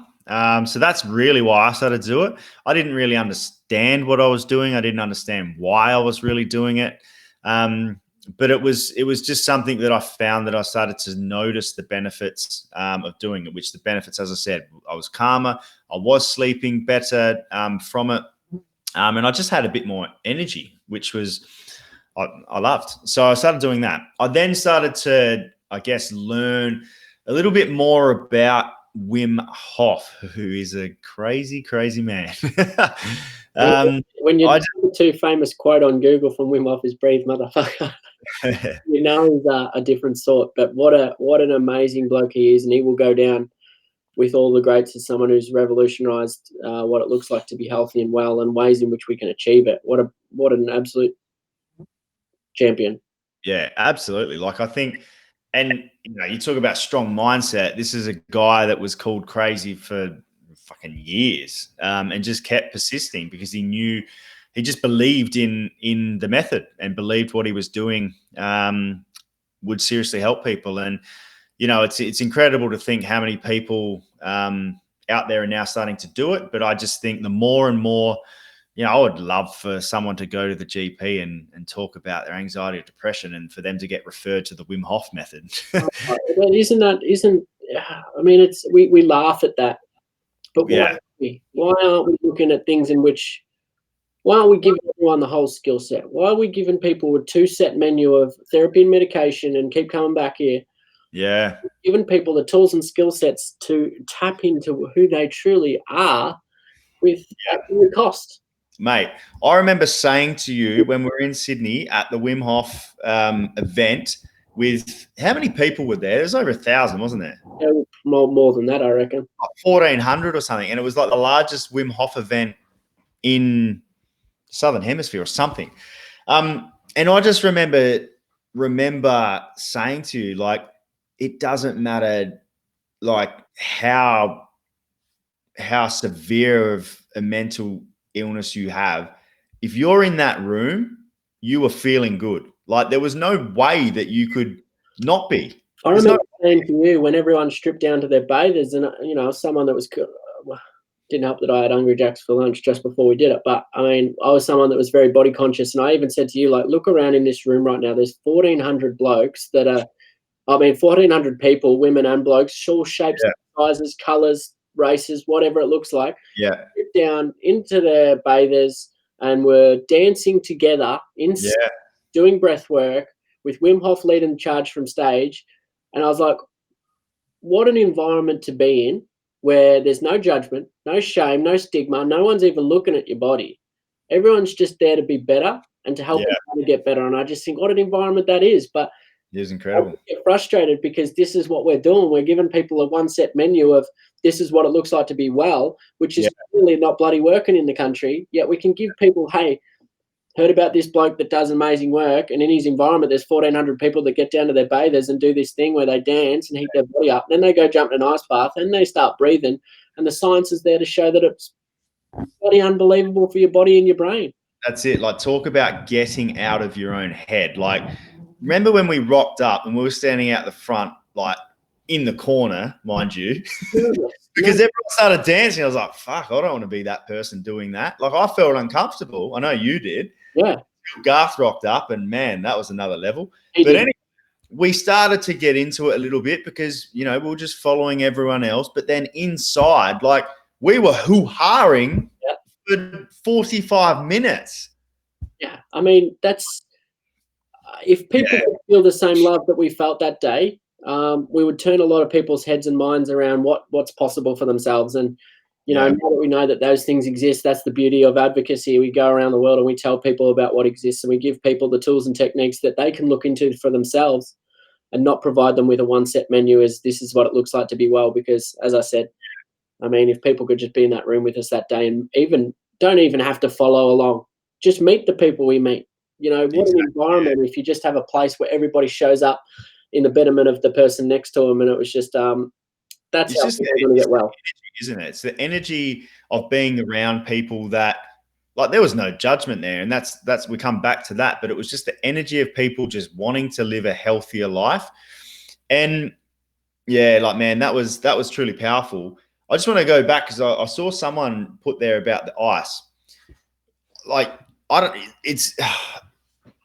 So that's really why I started to do it. I didn't really understand what I was doing. I didn't understand why I was really doing it. But it was just something that I found that I started to notice the benefits of doing it, which the benefits, as I said, I was calmer. I was sleeping better from it. And I just had a bit more energy, which was, I loved. So I started doing that. I then started to, I guess, learn a little bit more about Wim Hof, who is a crazy, crazy man. When you the too famous quote on Google from Wim Hof is "breathe, motherfucker." He's a different sort, but what an amazing bloke he is, and he will go down with all the greats as someone who's revolutionized what it looks like to be healthy and well, and ways in which we can achieve it. What an absolute champion. Yeah, absolutely. I think, and you talk about strong mindset. This is a guy that was called crazy for fucking years, and just kept persisting because he just believed in the method and believed what he was doing would seriously help people. And it's incredible to think how many people out there are now starting to do it. But I just think the more and more, I would love for someone to go to the GP and talk about their anxiety or depression, and for them to get referred to the Wim Hof method. We laugh at that, but why aren't we looking at things in which, why aren't we giving everyone the whole skill set? Why are we giving people a 2-set menu of therapy and medication and keep coming back here? Yeah. Giving people the tools and skill sets to tap into who they truly are with the cost. Mate, I remember saying to you when we were in Sydney at the Wim Hof event, with how many people were there? There's over 1,000, wasn't there? Yeah, more than that, I reckon. 1,400 or something. And it was like the largest Wim Hof event in Southern Hemisphere or something. And I just remember saying to you, it doesn't matter how severe of a mental illness you have, if you're in that room, you were feeling good. There was no way that you could not be. I remember saying to you, when everyone stripped down to their bathers, and someone that was didn't help that I had Hungry Jacks for lunch just before we did it, but I was someone that was very body conscious, and I even said to you, look around in this room right now. There's 1,400 blokes 1,400 people, women and blokes, all shapes, sizes, colors, races, whatever it looks like. Yeah. Sit down into their bathers and were dancing together doing breath work with Wim Hof leading the charge from stage. And I was like, what an environment to be in, where there's no judgment, no shame, no stigma. No one's even looking at your body. Everyone's just there to be better and to help you get better. And I just think what an environment that is. But it is incredible. I get frustrated because this is what we're doing. We're giving people a 1-set menu of this is what it looks like to be well, which is really not bloody working in the country. Yet we can give people, hey, heard about this bloke that does amazing work, and in his environment there's 1,400 people that get down to their bathers and do this thing where they dance and heat their body up. Then they go jump in an ice bath and they start breathing, and the science is there to show that it's bloody unbelievable for your body and your brain. That's it. Like, talk about getting out of your own head. Like, remember when we rocked up and we were standing out the front, like in the corner, mind you, because everyone started dancing. I was like, fuck, I don't want to be that person doing that. Like, I felt uncomfortable. I know you did. Yeah. Garth rocked up, and man, that was another level. But anyway, we started to get into it a little bit because, you know, we were just following everyone else. But then inside, like, we were hoo-haring for 45 minutes. Yeah. I mean, that's if people could feel the same love that we felt that day, we would turn a lot of people's heads and minds around what's possible for themselves. And, you know, now that we know that those things exist, that's the beauty of advocacy. We go around the world and we tell people about what exists, and we give people the tools and techniques that they can look into for themselves, and not provide them with a one-set menu as this is what it looks like to be well. Because, as I said, I mean, if people could just be in that room with us that day and don't even have to follow along, just meet the people we meet. You know, what an environment if you just have a place where everybody shows up in the betterment of the person next to them. And it was just, that's how people are going to get well. Energy, isn't it? It's the energy of being around people that, like, there was no judgment there. And that's, we come back to that, but it was just the energy of people just wanting to live a healthier life. And yeah, like, man, that was truly powerful. I just want to go back because I saw someone put there about the ice. Like, I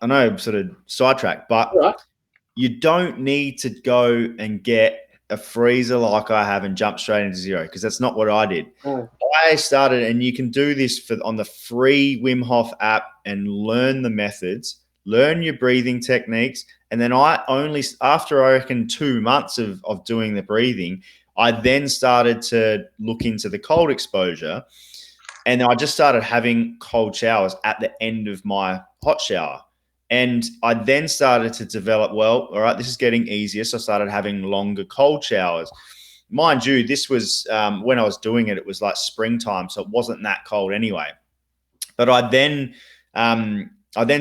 know I'm sort of sidetracked, but you don't need to go and get a freezer like I have and jump straight into zero, because that's not what I did. I started, and you can do this on the free Wim Hof app and learn the methods, learn your breathing techniques. And then after I reckon 2 months of doing the breathing, I then started to look into the cold exposure, and I just started having cold showers at the end of my hot shower. And I then started to develop, well, all right, this is getting easier. So I started having longer cold showers. Mind you, this was when I was doing it, it was like springtime, so it wasn't that cold anyway. But I then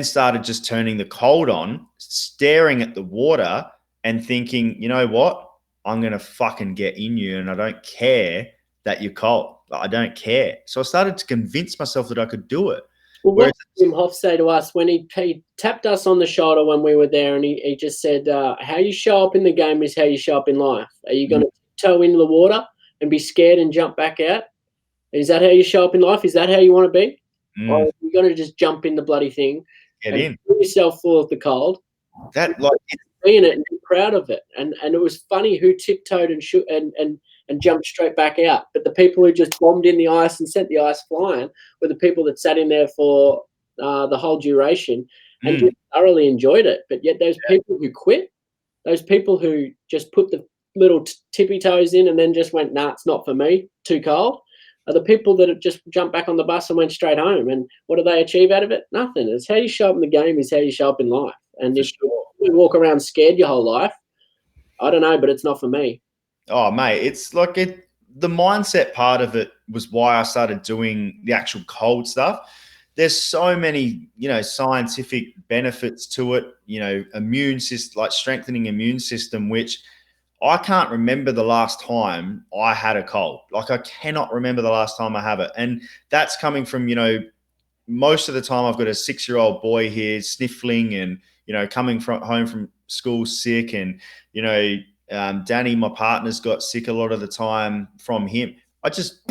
started just turning the cold on, staring at the water and thinking, you know what? I'm going to fucking get in you, and I don't care that you're cold. I don't care. So I started to convince myself that I could do it. Well, what did Wim Hof say to us when he tapped us on the shoulder when we were there, and he just said, how you show up in the game is how you show up in life. Are you going to toe into the water and be scared and jump back out? Is that how you show up in life? Is that how you want to be? Or are you going to just jump in the bloody thing, get in, put yourself full of the cold, that like be in it and be proud of it? And it was funny who tiptoed and jumped straight back out. But the people who just bombed in the ice and sent the ice flying were the people that sat in there for the whole duration and just thoroughly enjoyed it. But yet those people who quit, those people who just put the little tippy toes in and then just went, nah, it's not for me, too cold, are the people that have just jumped back on the bus and went straight home. And what do they achieve out of it? Nothing. It's how you show up in the game is how you show up in life. And if you walk around scared your whole life, I don't know, but it's not for me. Oh, mate, it's like the mindset part of it was why I started doing the actual cold stuff. There's so many, you know, scientific benefits to it, you know, immune system, like strengthening immune system, which I can't remember the last time I had a cold. Like, I cannot remember the last time I have it. And that's coming from, you know, most of the time I've got a 6-year-old boy here sniffling and, you know, coming home from school sick, and, you know, Danny, my partner's got sick a lot of the time from him. I just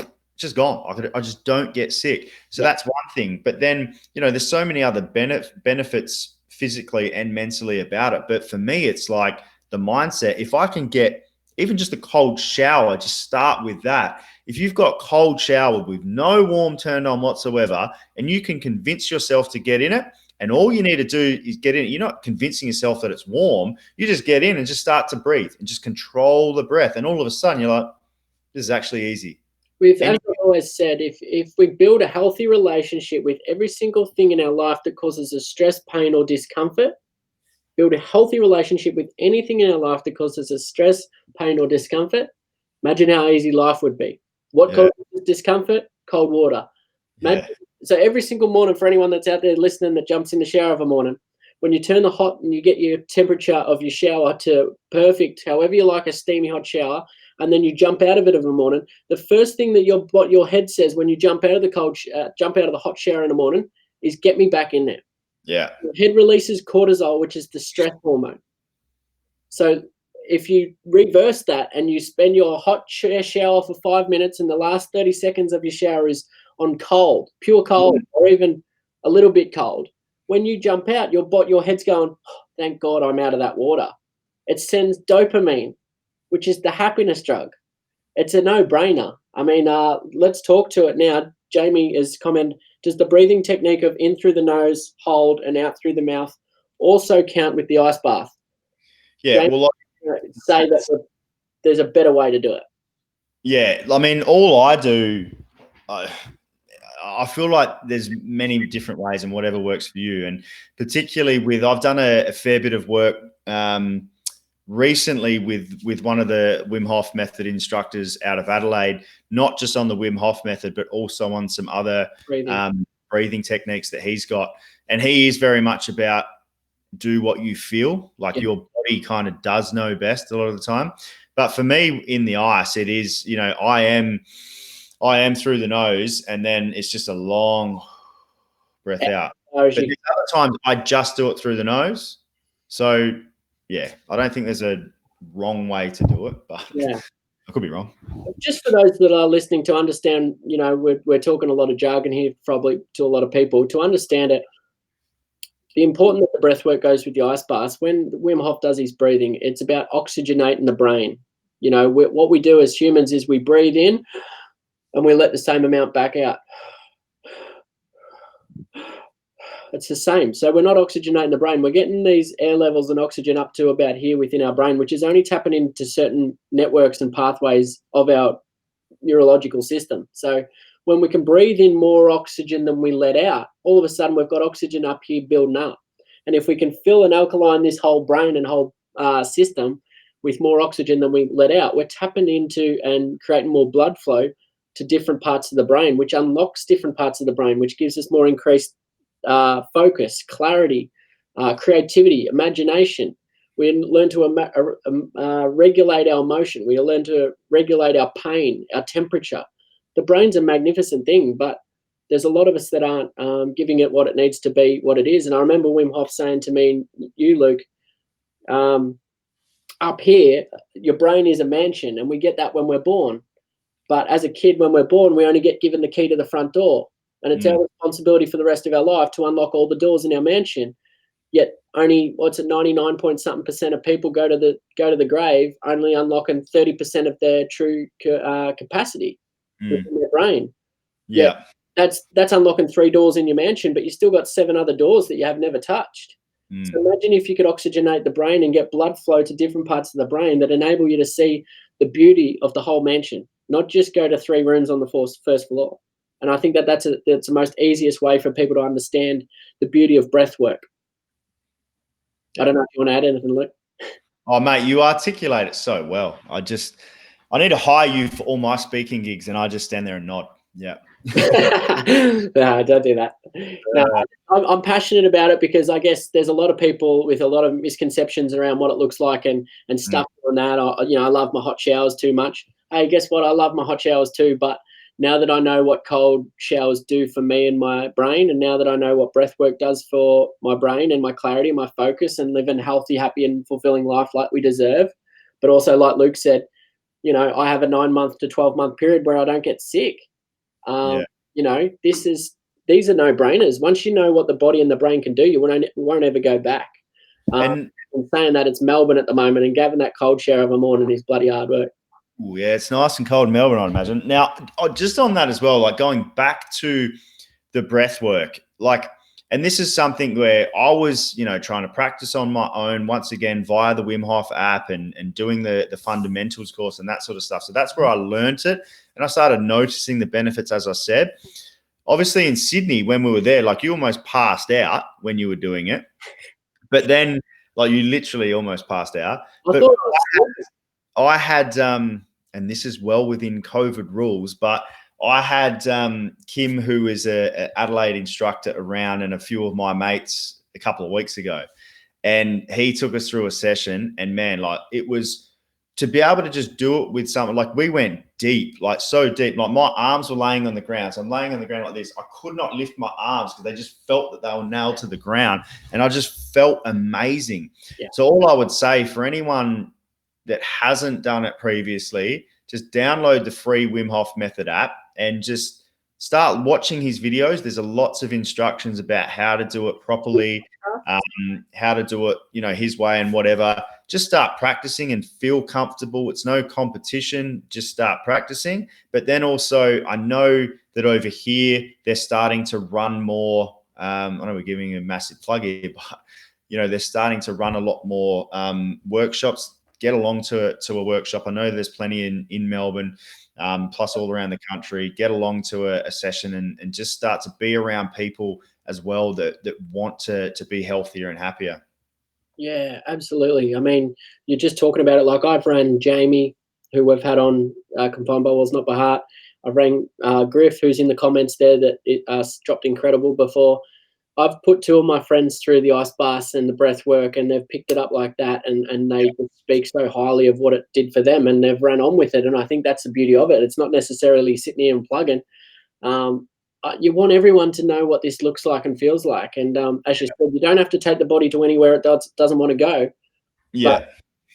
gone. I just don't get sick. So that's one thing. But then, you know, there's so many other benefits physically and mentally about it. But for me, it's like the mindset. If I can get even just a cold shower, just start with that. If you've got cold shower with no warm turned on whatsoever, and you can convince yourself to get in it, and all you need to do is get in. You're not convincing yourself that it's warm. You just get in and just start to breathe and just control the breath. And all of a sudden you're like, this is actually easy. As I've always said, if we build a healthy relationship with every single thing in our life that causes us stress, pain, or discomfort, build a healthy relationship with anything in our life that causes us stress, pain, or discomfort, imagine how easy life would be. What causes discomfort? Cold water. Imagine So every single morning, for anyone that's out there listening that jumps in the shower of a morning, when you turn the hot and you get your temperature of your shower to perfect, however you like a steamy hot shower, and then you jump out of it in the morning, the first thing that your head says when you jump out of the hot shower in the morning is, get me back in there. Yeah. Your head releases cortisol, which is the stress hormone. So if you reverse that and you spend your hot shower for 5 minutes and the last 30 seconds of your shower is on cold, pure cold, or even a little bit cold, when you jump out, your head's going, oh, thank God I'm out of that water. It sends dopamine, which is the happiness drug. It's a no-brainer. I mean, let's talk to it now. Jamie has commented, does the breathing technique of in through the nose, hold, and out through the mouth also count with the ice bath? Yeah, Jamie, say that there's a better way to do it. Yeah, I mean, all I do, I feel like there's many different ways and whatever works for you. And particularly I've done a fair bit of work recently with one of the Wim Hof method instructors out of Adelaide, not just on the Wim Hof method, but also on some other breathing techniques that he's got. And he is very much about do what you feel, like your body kind of does know best a lot of the time. But for me in the ice, it is, I am through the nose and then it's just a long breath out. But the other times I just do it through the nose. So yeah, I don't think there's a wrong way to do it, but I could be wrong. Just for those that are listening to understand, we're talking a lot of jargon here, probably to a lot of people. To understand it, the importance that the breath work goes with the ice baths. When Wim Hof does his breathing, it's about oxygenating the brain. What we do as humans is we breathe in and we let the same amount back out. It's the same. So we're not oxygenating the brain. We're getting these air levels and oxygen up to about here within our brain, which is only tapping into certain networks and pathways of our neurological system. So when we can breathe in more oxygen than we let out, all of a sudden we've got oxygen up here building up. And if we can fill and alkaline this whole brain and whole system with more oxygen than we let out, we're tapping into and creating more blood flow to different parts of the brain, which unlocks different parts of the brain, which gives us more increased focus, clarity, creativity, imagination. We learn to regulate our emotion. We learn to regulate our pain, our temperature. The brain's a magnificent thing, but there's a lot of us that aren't giving it what it needs to be, what it is. And I remember Wim Hof saying to me, you, Luke, up here, your brain is a mansion, and we get that when we're born. But as a kid, when we're born, we only get given the key to the front door. And it's our responsibility for the rest of our life to unlock all the doors in our mansion. Yet only 99% of people go to the grave, only unlocking 30% of their true capacity within their brain. Yeah, that's unlocking 3 doors in your mansion, but you still got 7 other doors that you have never touched. So imagine if you could oxygenate the brain and get blood flow to different parts of the brain that enable you to see the beauty of the whole mansion, not just go to 3 rooms on the first floor. And I think that's the most easiest way for people to understand the beauty of breath work. I don't know if you want to add anything, Luke. Oh, mate, you articulate it so well. I need to hire you for all my speaking gigs, and I just stand there and nod. Yeah. No, don't do that. No, I'm passionate about it because I guess there's a lot of people with a lot of misconceptions around what it looks like and stuff on that. I love my hot showers too much. Hey, guess what? I love my hot showers too, but now that I know what cold showers do for me and my brain, and now that I know what breath work does for my brain and my clarity, my focus, and living a healthy, happy, and fulfilling life like we deserve, but also like Luke said, I have a 9-month to 12-month period where I don't get sick. These are no-brainers. Once you know what the body and the brain can do, you won't ever go back. And saying that, it's Melbourne at the moment, and having that cold shower of a morning is bloody hard work. Ooh, yeah, it's nice and cold in Melbourne, I'd imagine. Now, just on that as well, like going back to the breath work, and this is something where I was, trying to practice on my own, once again, via the Wim Hof app and doing the fundamentals course and that sort of stuff. So that's where I learned it. And I started noticing the benefits, as I said. Obviously in Sydney, when we were there, you almost passed out when you were doing it. But then, you literally almost passed out. I had, and this is well within COVID rules, but I had Kim, who is a Adelaide instructor, around, and a few of my mates a couple of weeks ago, and he took us through a session. And man, like, it was to be able to just do it with someone. Like, we went deep, like so deep. Like, my arms were laying on the ground, so I'm laying on the ground like this. I could not lift my arms because they just felt that they were nailed to the ground, and I just felt amazing. Yeah. So all I would say for anyone that hasn't done it previously, just download the free Wim Hof Method app and just start watching his videos. There's lots of instructions about how to do it properly, how to do it, his way and whatever. Just start practicing and feel comfortable. It's no competition. Just start practicing. But then also, I know that over here, they're starting to run more. I know we're giving a massive plug here, but they're starting to run a lot more workshops. Get along to a workshop. I know there's plenty in Melbourne, plus all around the country. Get along to a session and just start to be around people as well that want to be healthier and happier. Yeah, absolutely. I mean, you're just talking about it. Like, I've ran Jamie, who we've had on Confined by Walls, Not by Heart. I've rang Griff, who's in the comments there, that dropped incredible before. I've put two of my friends through the ice baths and the breath work, and they've picked it up like that, and they speak so highly of what it did for them, and they've ran on with it. And I think that's the beauty of it. It's not necessarily sitting here and plugging. You want everyone to know what this looks like and feels like. And as you said, you don't have to take the body to anywhere it doesn't want to go. Yeah. But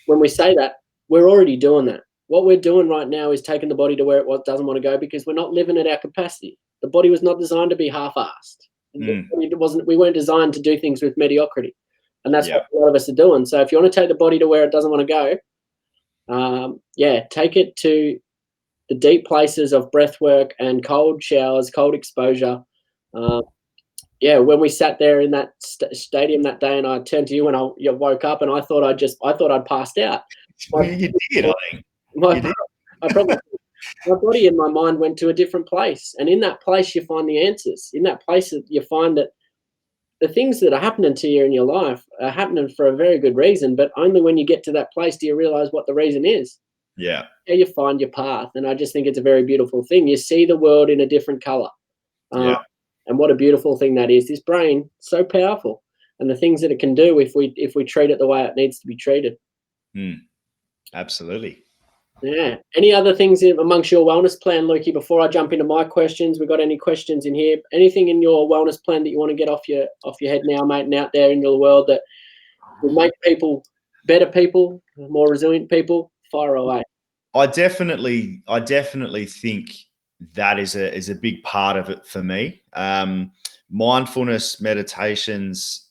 when we say that, we're already doing that. What we're doing right now is taking the body to where it doesn't want to go, because we're not living at our capacity. The body was not designed to be half-assed. We weren't designed to do things with mediocrity. And that's what a lot of us are doing. So if you want to take the body to where it doesn't want to go, take it to the deep places of breath work and cold showers, cold exposure. When we sat there in that stadium that day, and I turned to you and you woke up, and I thought I'd passed out. You did, I think. My body and my mind went to a different place, and in that place you find the answers. In that place you find that the things that are happening to you in your life are happening for a very good reason, but only when you get to that place do you realize what the reason is. Yeah. You find your path, and I just think it's a very beautiful thing. You see the world in a different color. And what a beautiful thing that is. This brain, so powerful, and the things that it can do if we treat it the way it needs to be treated. Absolutely. Yeah. Any other things amongst your wellness plan, Lukey, before I jump into my questions? We got any questions in here? Anything in your wellness plan that you want to get off your head now, mate, and out there into the world that will make people better people, more resilient people? Fire away. I definitely think that is a big part of it for me. Mindfulness meditations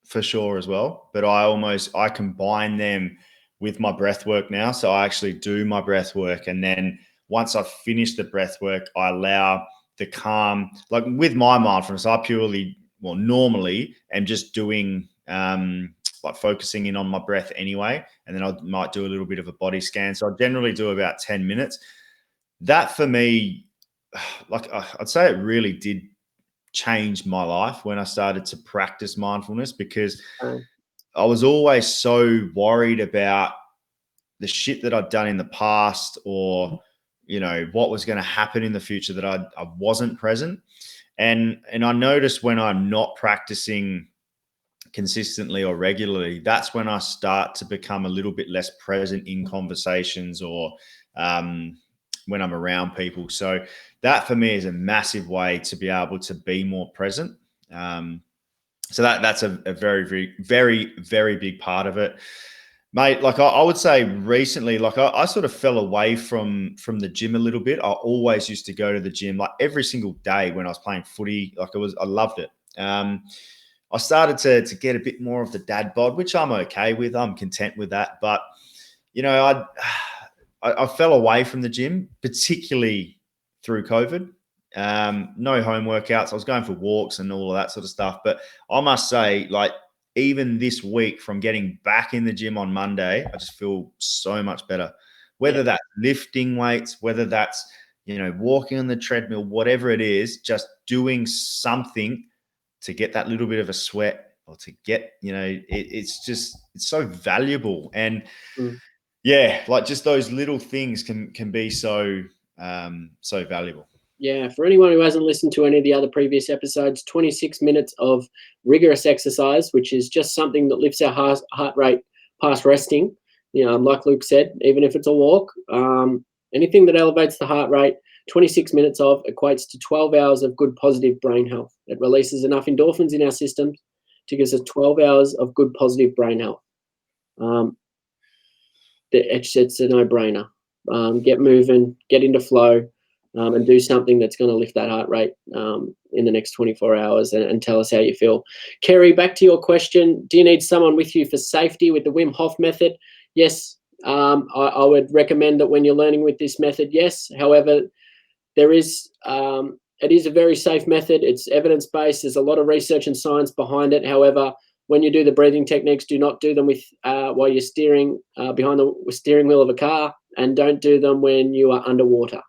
for sure as well, but I combine them with my breath work now. So I actually do my breath work, and then once I've finished the breath work, I allow the calm. Like with my mindfulness, I normally am just doing like focusing in on my breath anyway, and then I might do a little bit of a body scan. So I generally do about 10 minutes. That for me, like I'd say it really did change my life when I started to practice mindfulness, because I was always so worried about the shit that I'd done in the past, or, what was going to happen in the future, that I wasn't present. And I noticed when I'm not practicing consistently or regularly, that's when I start to become a little bit less present in conversations or when I'm around people. So that for me is a massive way to be able to be more present. So that's a very, very, very, very big part of it, mate. Like I would say recently, like I sort of fell away from the gym a little bit. I always used to go to the gym like every single day when I was playing footy. Like I loved it. I started to get a bit more of the dad bod, which I'm okay with. I'm content with that. But, I fell away from the gym, particularly through COVID. No home workouts. I was going for walks and all of that sort of stuff. But I must say, like, even this week from getting back in the gym on Monday, I just feel so much better. Whether that's lifting weights, whether that's, walking on the treadmill, whatever it is, just doing something to get that little bit of a sweat, or to get, it's so valuable. And like just those little things can be so so valuable. Yeah, for anyone who hasn't listened to any of the other previous episodes, 26 minutes of rigorous exercise, which is just something that lifts our heart rate past resting. Like Luke said, even if it's a walk, anything that elevates the heart rate, 26 minutes of equates to 12 hours of good positive brain health. It releases enough endorphins in our system to give us 12 hours of good positive brain health. It's a no-brainer. Get moving, get into flow, and do something that's going to lift that heart rate in the next 24 hours and tell us how you feel. Kerry, back to your question. Do you need someone with you for safety with the Wim Hof method? Yes, I would recommend that when you're learning with this method, yes. However, it is a very safe method. It's evidence-based. There's a lot of research and science behind it. However, when you do the breathing techniques, do not do them with while you're steering behind the steering wheel of a car, and don't do them when you are underwater.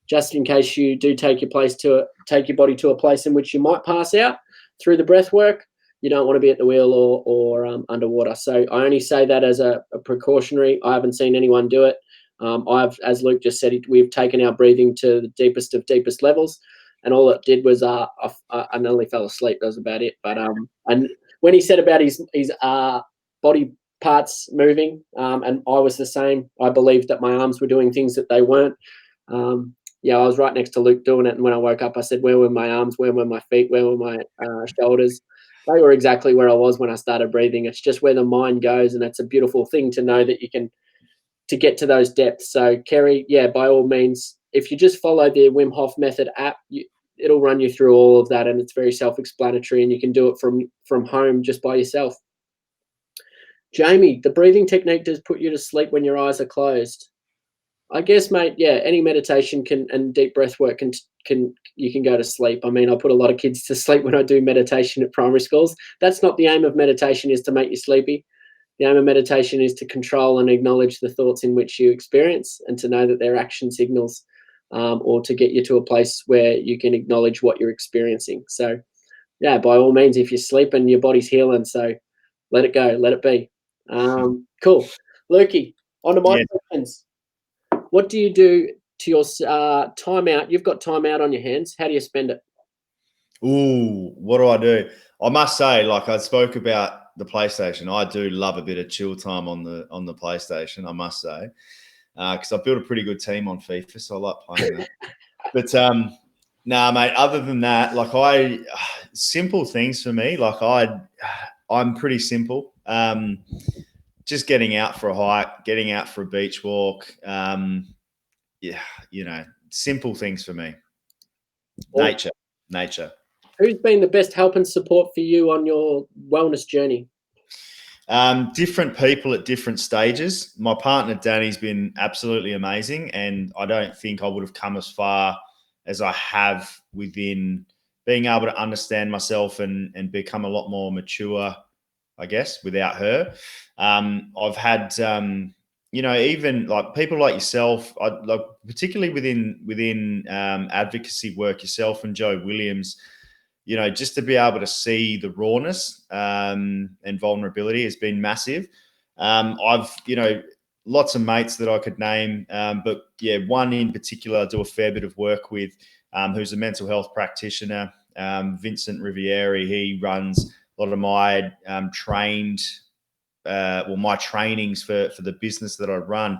Just in case you do take your body to a place in which you might pass out through the breath work, you don't want to be at the wheel or underwater. So I only say that as a precautionary. I haven't seen anyone do it. As Luke just said, we've taken our breathing to the deepest of deepest levels, and all it did was I nearly fell asleep. That was about it. But and when he said about his body parts moving, and I was the same. I believed that my arms were doing things that they weren't. I was right next to Luke doing it, and when I woke up, I said, "Where were my arms? Where were my feet? Where were my shoulders?" They were exactly where I was when I started breathing. It's just where the mind goes, and it's a beautiful thing to know that you can to get to those depths. So, Kerry, yeah, by all means, if you just follow the Wim Hof Method app, it'll run you through all of that, and it's very self-explanatory, and you can do it from home just by yourself. Jamie, the breathing technique does put you to sleep when your eyes are closed. I guess, mate, yeah, any meditation and deep breath work you can go to sleep. I mean, I put a lot of kids to sleep when I do meditation at primary schools. That's not the aim of meditation, is to make you sleepy. The aim of meditation is to control and acknowledge the thoughts in which you experience, and to know that they're action signals, or to get you to a place where you can acknowledge what you're experiencing. So, yeah, by all means, if you're sleeping, your body's healing. So let it go, let it be. Cool. Lukey, on to my questions. What do you do to your time out? You've got time out on your hands. How do you spend it? Ooh, what do I do? I must say, like I spoke about the PlayStation, I do love a bit of chill time on the PlayStation, I must say, because I've built a pretty good team on FIFA, so I like playing that. But nah, mate, other than that, like simple things for me, like I'm pretty simple. Just getting out for a hike, getting out for a beach walk. Simple things for me. Nature. Who's been the best help and support for you on your wellness journey? Different people at different stages. My partner, Danny's been absolutely amazing, and I don't think I would have come as far as I have within being able to understand myself and become a lot more mature, I guess, without her. I've had, even like people like yourself, particularly within advocacy work, yourself and Joe Williams, just to be able to see the rawness and vulnerability has been massive. I've, lots of mates that I could name, but yeah, one in particular I do a fair bit of work with, who's a mental health practitioner, Vincent Rivieri. He runs a lot of my my trainings for the business that I run.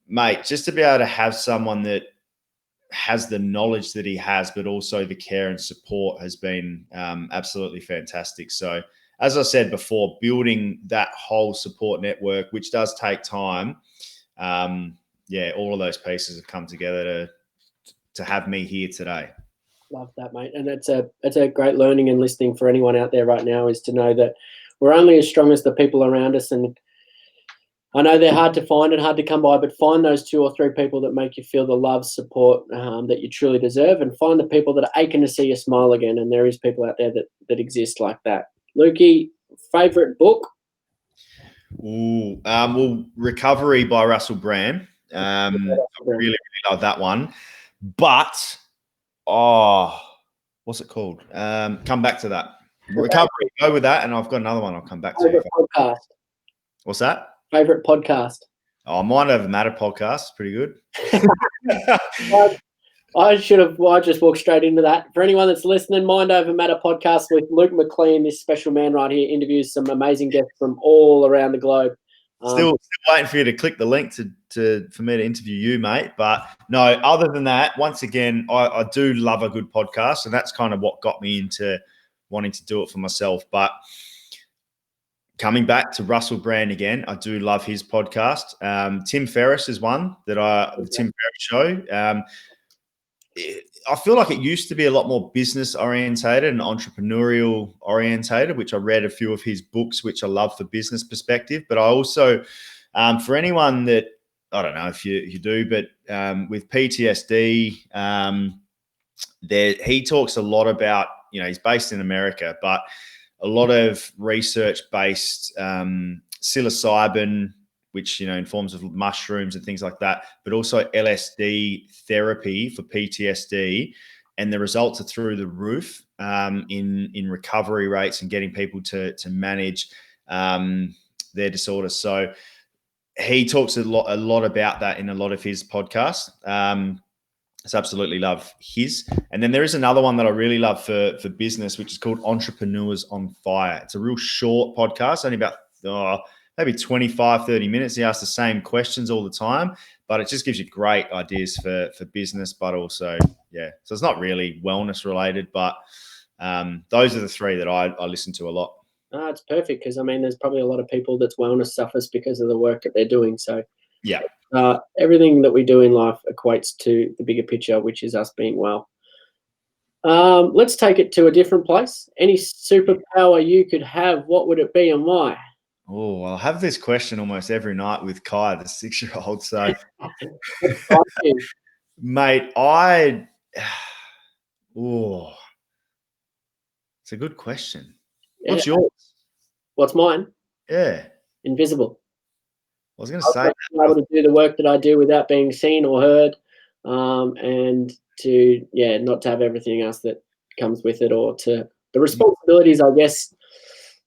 Mate, just to be able to have someone that has the knowledge that he has, but also the care and support has been absolutely fantastic. So as I said before, building that whole support network, which does take time, all of those pieces have come together to have me here today. Love that, mate. And it's a great learning and listening for anyone out there right now, is to know that we're only as strong as the people around us. And I know they're hard to find and hard to come by, but find those 2 or 3 people that make you feel the love, support that you truly deserve, and find the people that are aching to see you smile again. And there is people out there that exist like that. Lukey, favorite book? Ooh, Recovery by Russell Brand. I really love that one. But what's it called? Come back to that. Recovery. Go with that, and I've got another one. I'll come back to. Favorite podcast? What's that? Favorite podcast? Oh, Mind Over Matter podcast is pretty good. I just walked straight into that. For anyone that's listening, Mind Over Matter podcast with Luke McLean, this special man right here, interviews some amazing guests from all around the globe. Still waiting for you to click the link for me to interview you, mate. But no, other than that, once again, I do love a good podcast, and that's kind of what got me into wanting to do it for myself. But coming back to Russell Brand again, I do love his podcast. Tim Ferriss is one that the Tim Ferriss show. I feel like it used to be a lot more business orientated and entrepreneurial orientated, which I read a few of his books, which I love for business perspective. But I also, for anyone that, I don't know if you do, but with PTSD, he talks a lot about, he's based in America, but a lot of research-based psilocybin, which, in forms of mushrooms and things like that, but also LSD therapy for PTSD. And the results are through the roof in recovery rates and getting people to manage their disorders. So he talks a lot about that in a lot of his podcasts. So absolutely love his. And then there is another one that I really love for business, which is called Entrepreneurs on Fire. It's a real short podcast, only about maybe 25, 30 minutes. He asks the same questions all the time, but it just gives you great ideas for business, but also, yeah. So it's not really wellness related, but those are the three that I listen to a lot. It's perfect because, there's probably a lot of people that's wellness suffers because of the work that they're doing. So yeah. Everything that we do in life equates to the bigger picture, which is us being well. Let's take it to a different place. Any superpower you could have, what would it be and why? Oh, I have this question almost every night with Kai, the 6-year-old. So, mate, it's a good question. What's yours? What's mine? Yeah. Invisible. I was going to say, able to do the work that I do without being seen or heard, and to not to have everything else that comes with it, or to the responsibilities, I guess.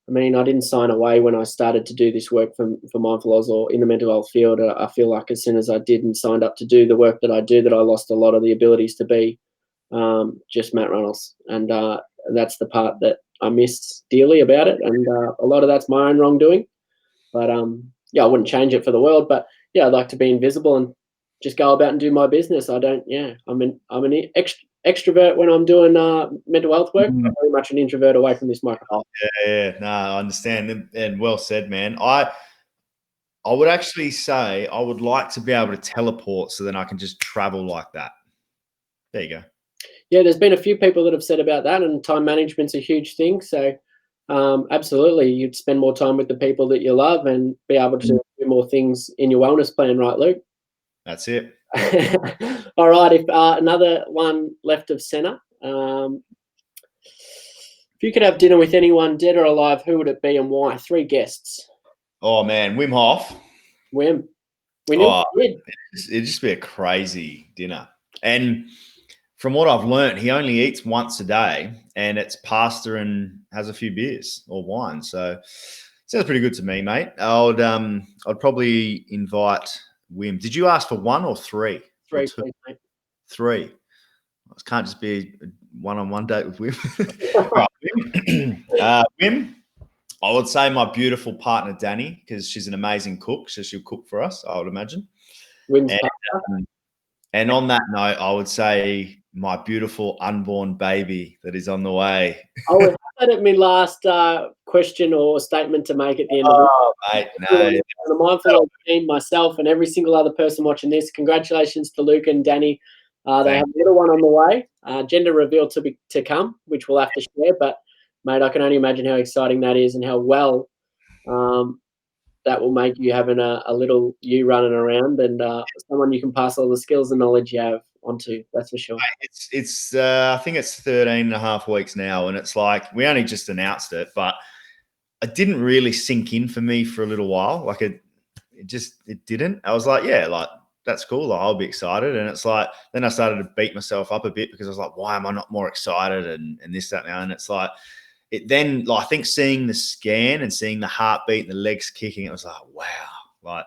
I didn't sign away when I started to do this work for Mindful Oz or in the mental health field. I feel like as soon as I did and signed up to do the work that I do, that I lost a lot of the abilities to be just Matt Runnalls, and that's the part that I missed dearly about it. And a lot of that's my own wrongdoing, but I wouldn't change it for the world. But I'd like to be invisible and just go about and do my business. I'm an extrovert when I'm doing mental health work. I'm very much an introvert away from this microphone. Yeah. No, I understand, and well said, man. I would actually say I would like to be able to teleport so then I can just travel like that. There you go. Yeah, there's been a few people that have said about that, and time management's a huge thing. So absolutely, you'd spend more time with the people that you love and be able to do more things in your wellness plan, right, Luke? That's it. All right, if another one left of center. If you could have dinner with anyone, dead or alive, who would it be and why? 3 guests. Oh, man, Wim Hof. Wim. We knew it'd just be a crazy dinner. And from what I've learned, he only eats once a day, and it's pasta and has a few beers or wine. So sounds pretty good to me, mate. I'd probably invite Wim. Did you ask for 1 or 3? 3, please, mate. 3. It can't just be a one-on-one date with Wim. Right, Wim. Wim, I would say my beautiful partner, Danny, because she's an amazing cook. So she'll cook for us, I would imagine. And on that note, I would say my beautiful unborn baby that is on the way. I would have that at my last question or statement to make at the end of it. Mate, no. The Mindful team, myself, and every single other person watching this, congratulations to Luke and Danny. They have a little one on the way. Gender reveal to come, which we'll have to share. But, mate, I can only imagine how exciting that is and how well that will make you having a little you running around, and someone you can pass all the skills and knowledge you have onto. That's for sure. It's I think it's 13 and a half weeks now, and it's like we only just announced it, but it didn't really sink in for me for a little while. Like it didn't. I was like, yeah, like that's cool. Like, I'll be excited. And it's like, then I started to beat myself up a bit because I was like, why am I not more excited? And this, that, now. And it's like, then I think seeing the scan and seeing the heartbeat and the legs kicking, it was like, wow, like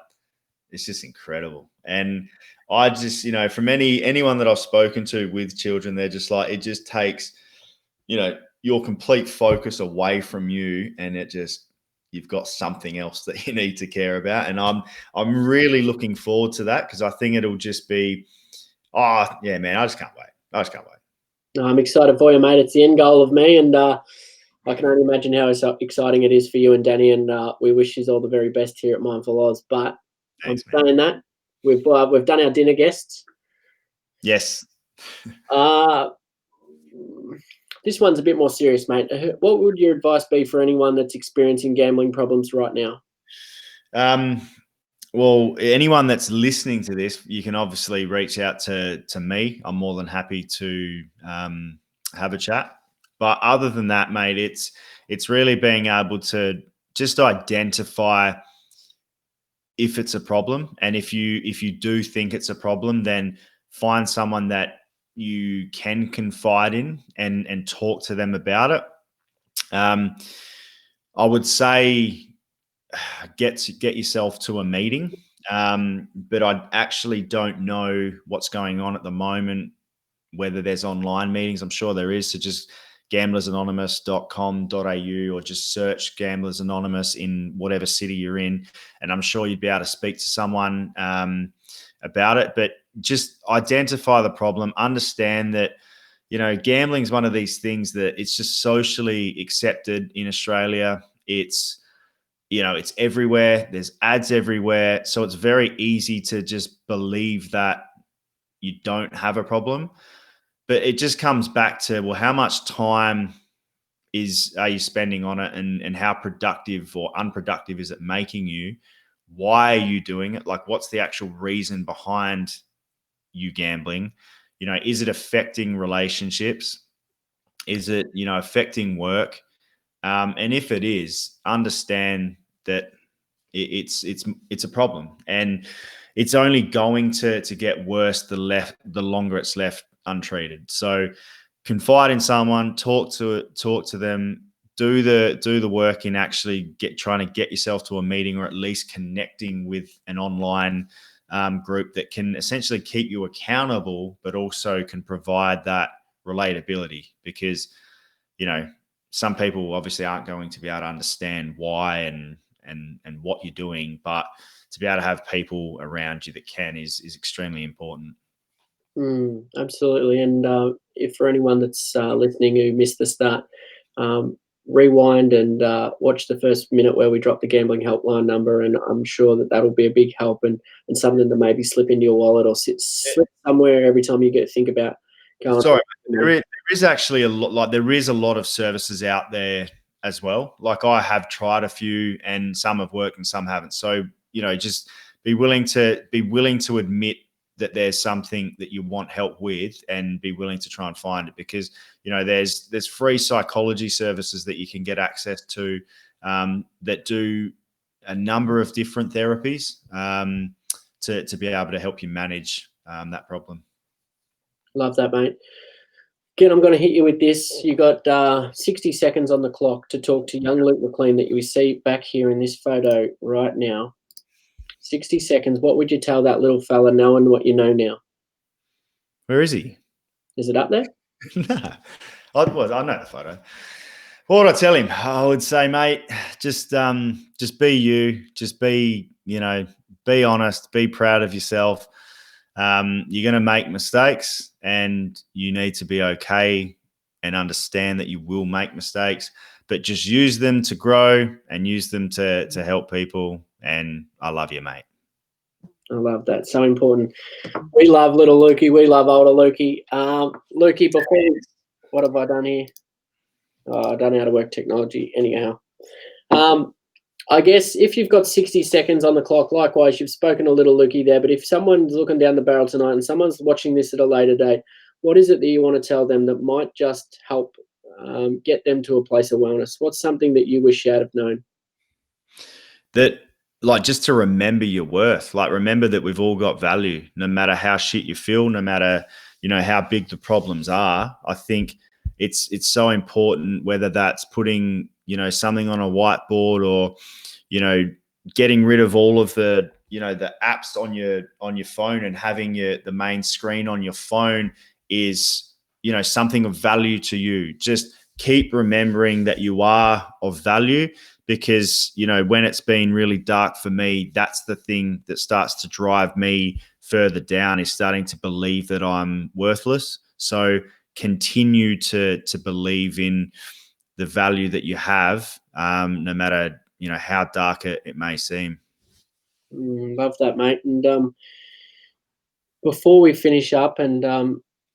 just incredible. And I just, from anyone that I've spoken to with children, they're just like, it just takes, your complete focus away from you, and you've got something else that you need to care about. And I'm really looking forward to that, because I think it'll just be, oh yeah, man, I just can't wait. I'm excited for you, mate. It's the end goal of me, and I can only imagine how exciting it is for you and Danny, and we wish you all the very best here at Mindful Oz. But Thanks, I'm saying that we've done our dinner guests. Yes. This one's a bit more serious, mate. What would your advice be for anyone that's experiencing gambling problems right now? Well, anyone that's listening to this, you can obviously reach out to me. I'm more than happy to have a chat. But other than that, mate, it's really being able to just identify if it's a problem, and if you do think it's a problem, then find someone that you can confide in and talk to them about it. I would say get yourself to a meeting, but I actually don't know what's going on at the moment, whether there's online meetings. I'm sure there is. So just gamblersanonymous.com.au, or just search Gamblers Anonymous in whatever city you're in, and I'm sure you'd be able to speak to someone about it. But just identify the problem, understand that gambling is one of these things that it's just socially accepted in Australia. It's everywhere. There's ads everywhere. So it's very easy to just believe that you don't have a problem. But it just comes back to, well, how much time are you spending on it, and how productive or unproductive is it making you? Why are you doing it? Like, what's the actual reason behind you gambling? Is it affecting relationships? Is it, affecting work? And if it is, understand that it's a problem, and it's only going to get worse the longer it's left untreated. So confide in someone, talk to them, do the work in actually trying to get yourself to a meeting, or at least connecting with an online group that can essentially keep you accountable, but also can provide that relatability, because some people obviously aren't going to be able to understand why and what you're doing, but to be able to have people around you that can is extremely important. Absolutely. And if for anyone that's listening who missed the start, rewind and watch the first minute where we drop the gambling helpline number, and I'm sure that'll be a big help, and something to maybe slip into your wallet, or slip somewhere every time you think about going. Sorry, there is actually a lot. Like, there is a lot of services out there as well. Like, I have tried a few, and some have worked and some haven't. So just be willing to admit that there's something that you want help with, and be willing to try and find it, because there's free psychology services that you can get access to that do a number of different therapies to be able to help you manage that problem. Love that, mate. Again, I'm going to hit you with this. You got 60 seconds on the clock to talk to young Luke McLean that you see back here in this photo right now. 60 seconds. What would you tell that little fella, knowing what you know now? Where is he? Is it up there? No. I know the photo. What would I tell him? I would say, mate, just be you. Just be honest. Be proud of yourself. You're going to make mistakes, and you need to be okay and understand that you will make mistakes, but just use them to grow and use them to help people. And I love you, mate. I love that. So important. We love little Lukey. We love older Lukey. Lukey, what have I done here? I don't know how to work technology. Anyhow, I guess if you've got 60 seconds on the clock, likewise, you've spoken a little Lukey there, but if someone's looking down the barrel tonight and someone's watching this at a later date, what is it that you want to tell them that might just help get them to a place of wellness? What's something that you wish you had have known? That, like, just to remember your worth. Like, remember that we've all got value, no matter how shit you feel, no matter, how big the problems are. I think it's so important, whether that's putting, something on a whiteboard, or, getting rid of all of the the apps on your phone and having the main screen on your phone is, something of value to you. Just keep remembering that you are of value, because, when it's been really dark for me, that's the thing that starts to drive me further down, is starting to believe that I'm worthless. So continue to believe in the value that you have, no matter, how dark it may seem. Love that, mate. And before we finish up, and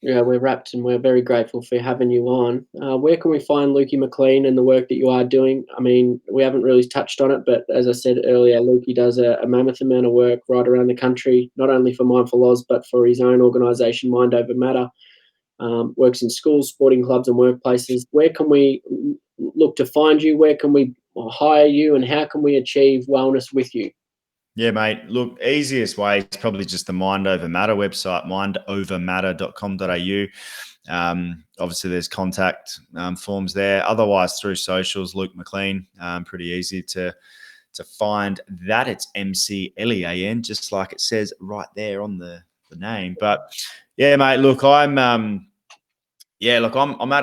we're wrapped, and we're very grateful for having you on. Where can we find Lukey McLean and the work that you are doing? I mean, we haven't really touched on it, but as I said earlier, Lukey does a mammoth amount of work right around the country, not only for Mindful Oz, but for his own organisation, Mind Over Matter. Works in schools, sporting clubs, and workplaces. Where can we look to find you? Where can we hire you, and how can we achieve wellness with you? Yeah, mate. Look, easiest way is probably just the Mind Over Matter website, mindovermatter.com.au. Obviously, there's contact forms there. Otherwise, through socials, Luke McLean. Pretty easy to find that. It's McLean, just like it says right there on the name. But yeah, mate. Look, I'm at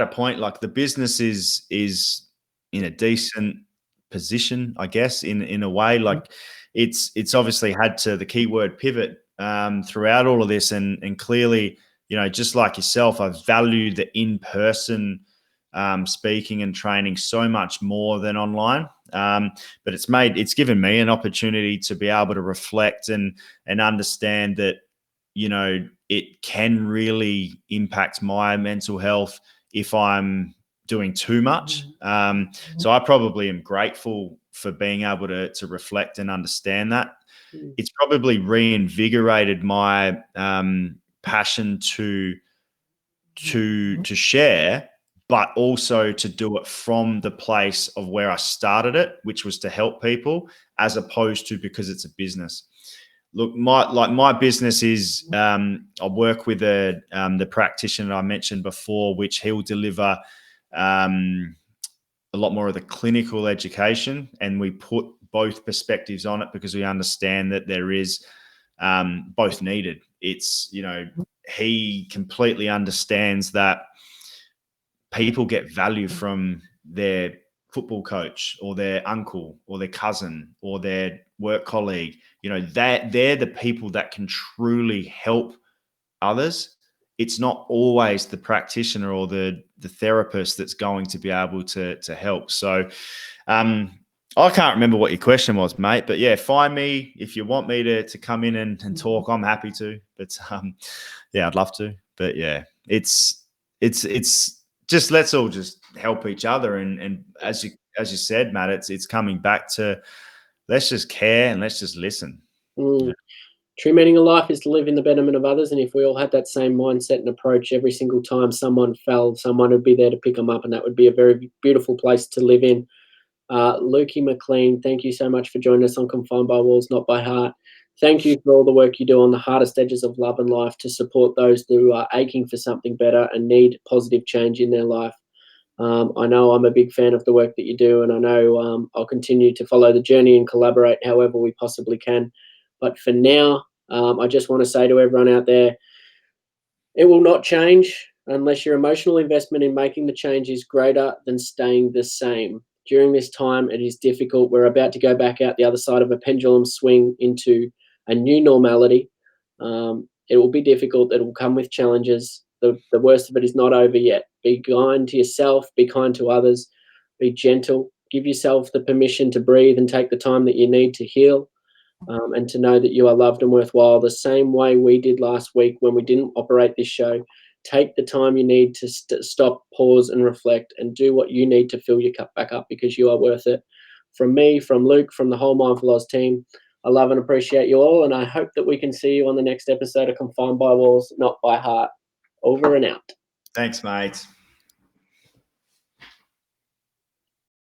a point, like, the business is in a decent position, I guess, in a way. Like, it's obviously had to, the keyword pivot throughout all of this, and clearly, just like yourself, I value the in-person speaking and training so much more than online. But it's given me an opportunity to be able to reflect and understand that, it can really impact my mental health if I'm doing too much. So I probably am grateful for being able to reflect and understand that. It's probably reinvigorated my passion to share, but also to do it from the place of where I started it, which was to help people, as opposed to because it's a business. Look, my business is, I work with the practitioner I mentioned before, which he'll deliver a lot more of the clinical education, and we put both perspectives on it because we understand that there is both needed. It's, he completely understands that people get value from their football coach or their uncle or their cousin or their work colleague. They're the people that can truly help others. It's not always the practitioner or the therapist that's going to be able to help. So I can't remember what your question was, mate, but yeah, find me if you want me to come in and talk. I'm happy to, but yeah, I'd love to. But yeah, it's just, let's all just help each other, and as you said, Matt, it's coming back to, let's just care and let's just listen. Yeah. True meaning of life is to live in the betterment of others, and if we all had that same mindset and approach, every single time someone fell, someone would be there to pick them up, and that would be a very beautiful place to live in. Lukey McLean, thank you so much for joining us on Confined by Walls, Not by Heart. Thank you for all the work you do on the hardest edges of love and life to support those who are aching for something better and need positive change in their life. I know I'm a big fan of the work that you do, and I know I'll continue to follow the journey and collaborate however we possibly can. But for now, I just want to say to everyone out there, it will not change unless your emotional investment in making the change is greater than staying the same. During this time, it is difficult. We're about to go back out the other side of a pendulum swing into a new normality. It will be difficult. It will come with challenges. The worst of it is not over yet. Be kind to yourself. Be kind to others. Be gentle. Give yourself the permission to breathe and take the time that you need to heal. And to know that you are loved and worthwhile, the same way we did last week when we didn't operate this show. Take the time you need to stop, pause, and reflect, and do what you need to fill your cup back up, because you are worth it. From me, from Luke, from the whole Mindful Oz team, I love and appreciate you all, and I hope that we can see you on the next episode of Confined by Walls, Not by Heart. Over and out. Thanks, mate.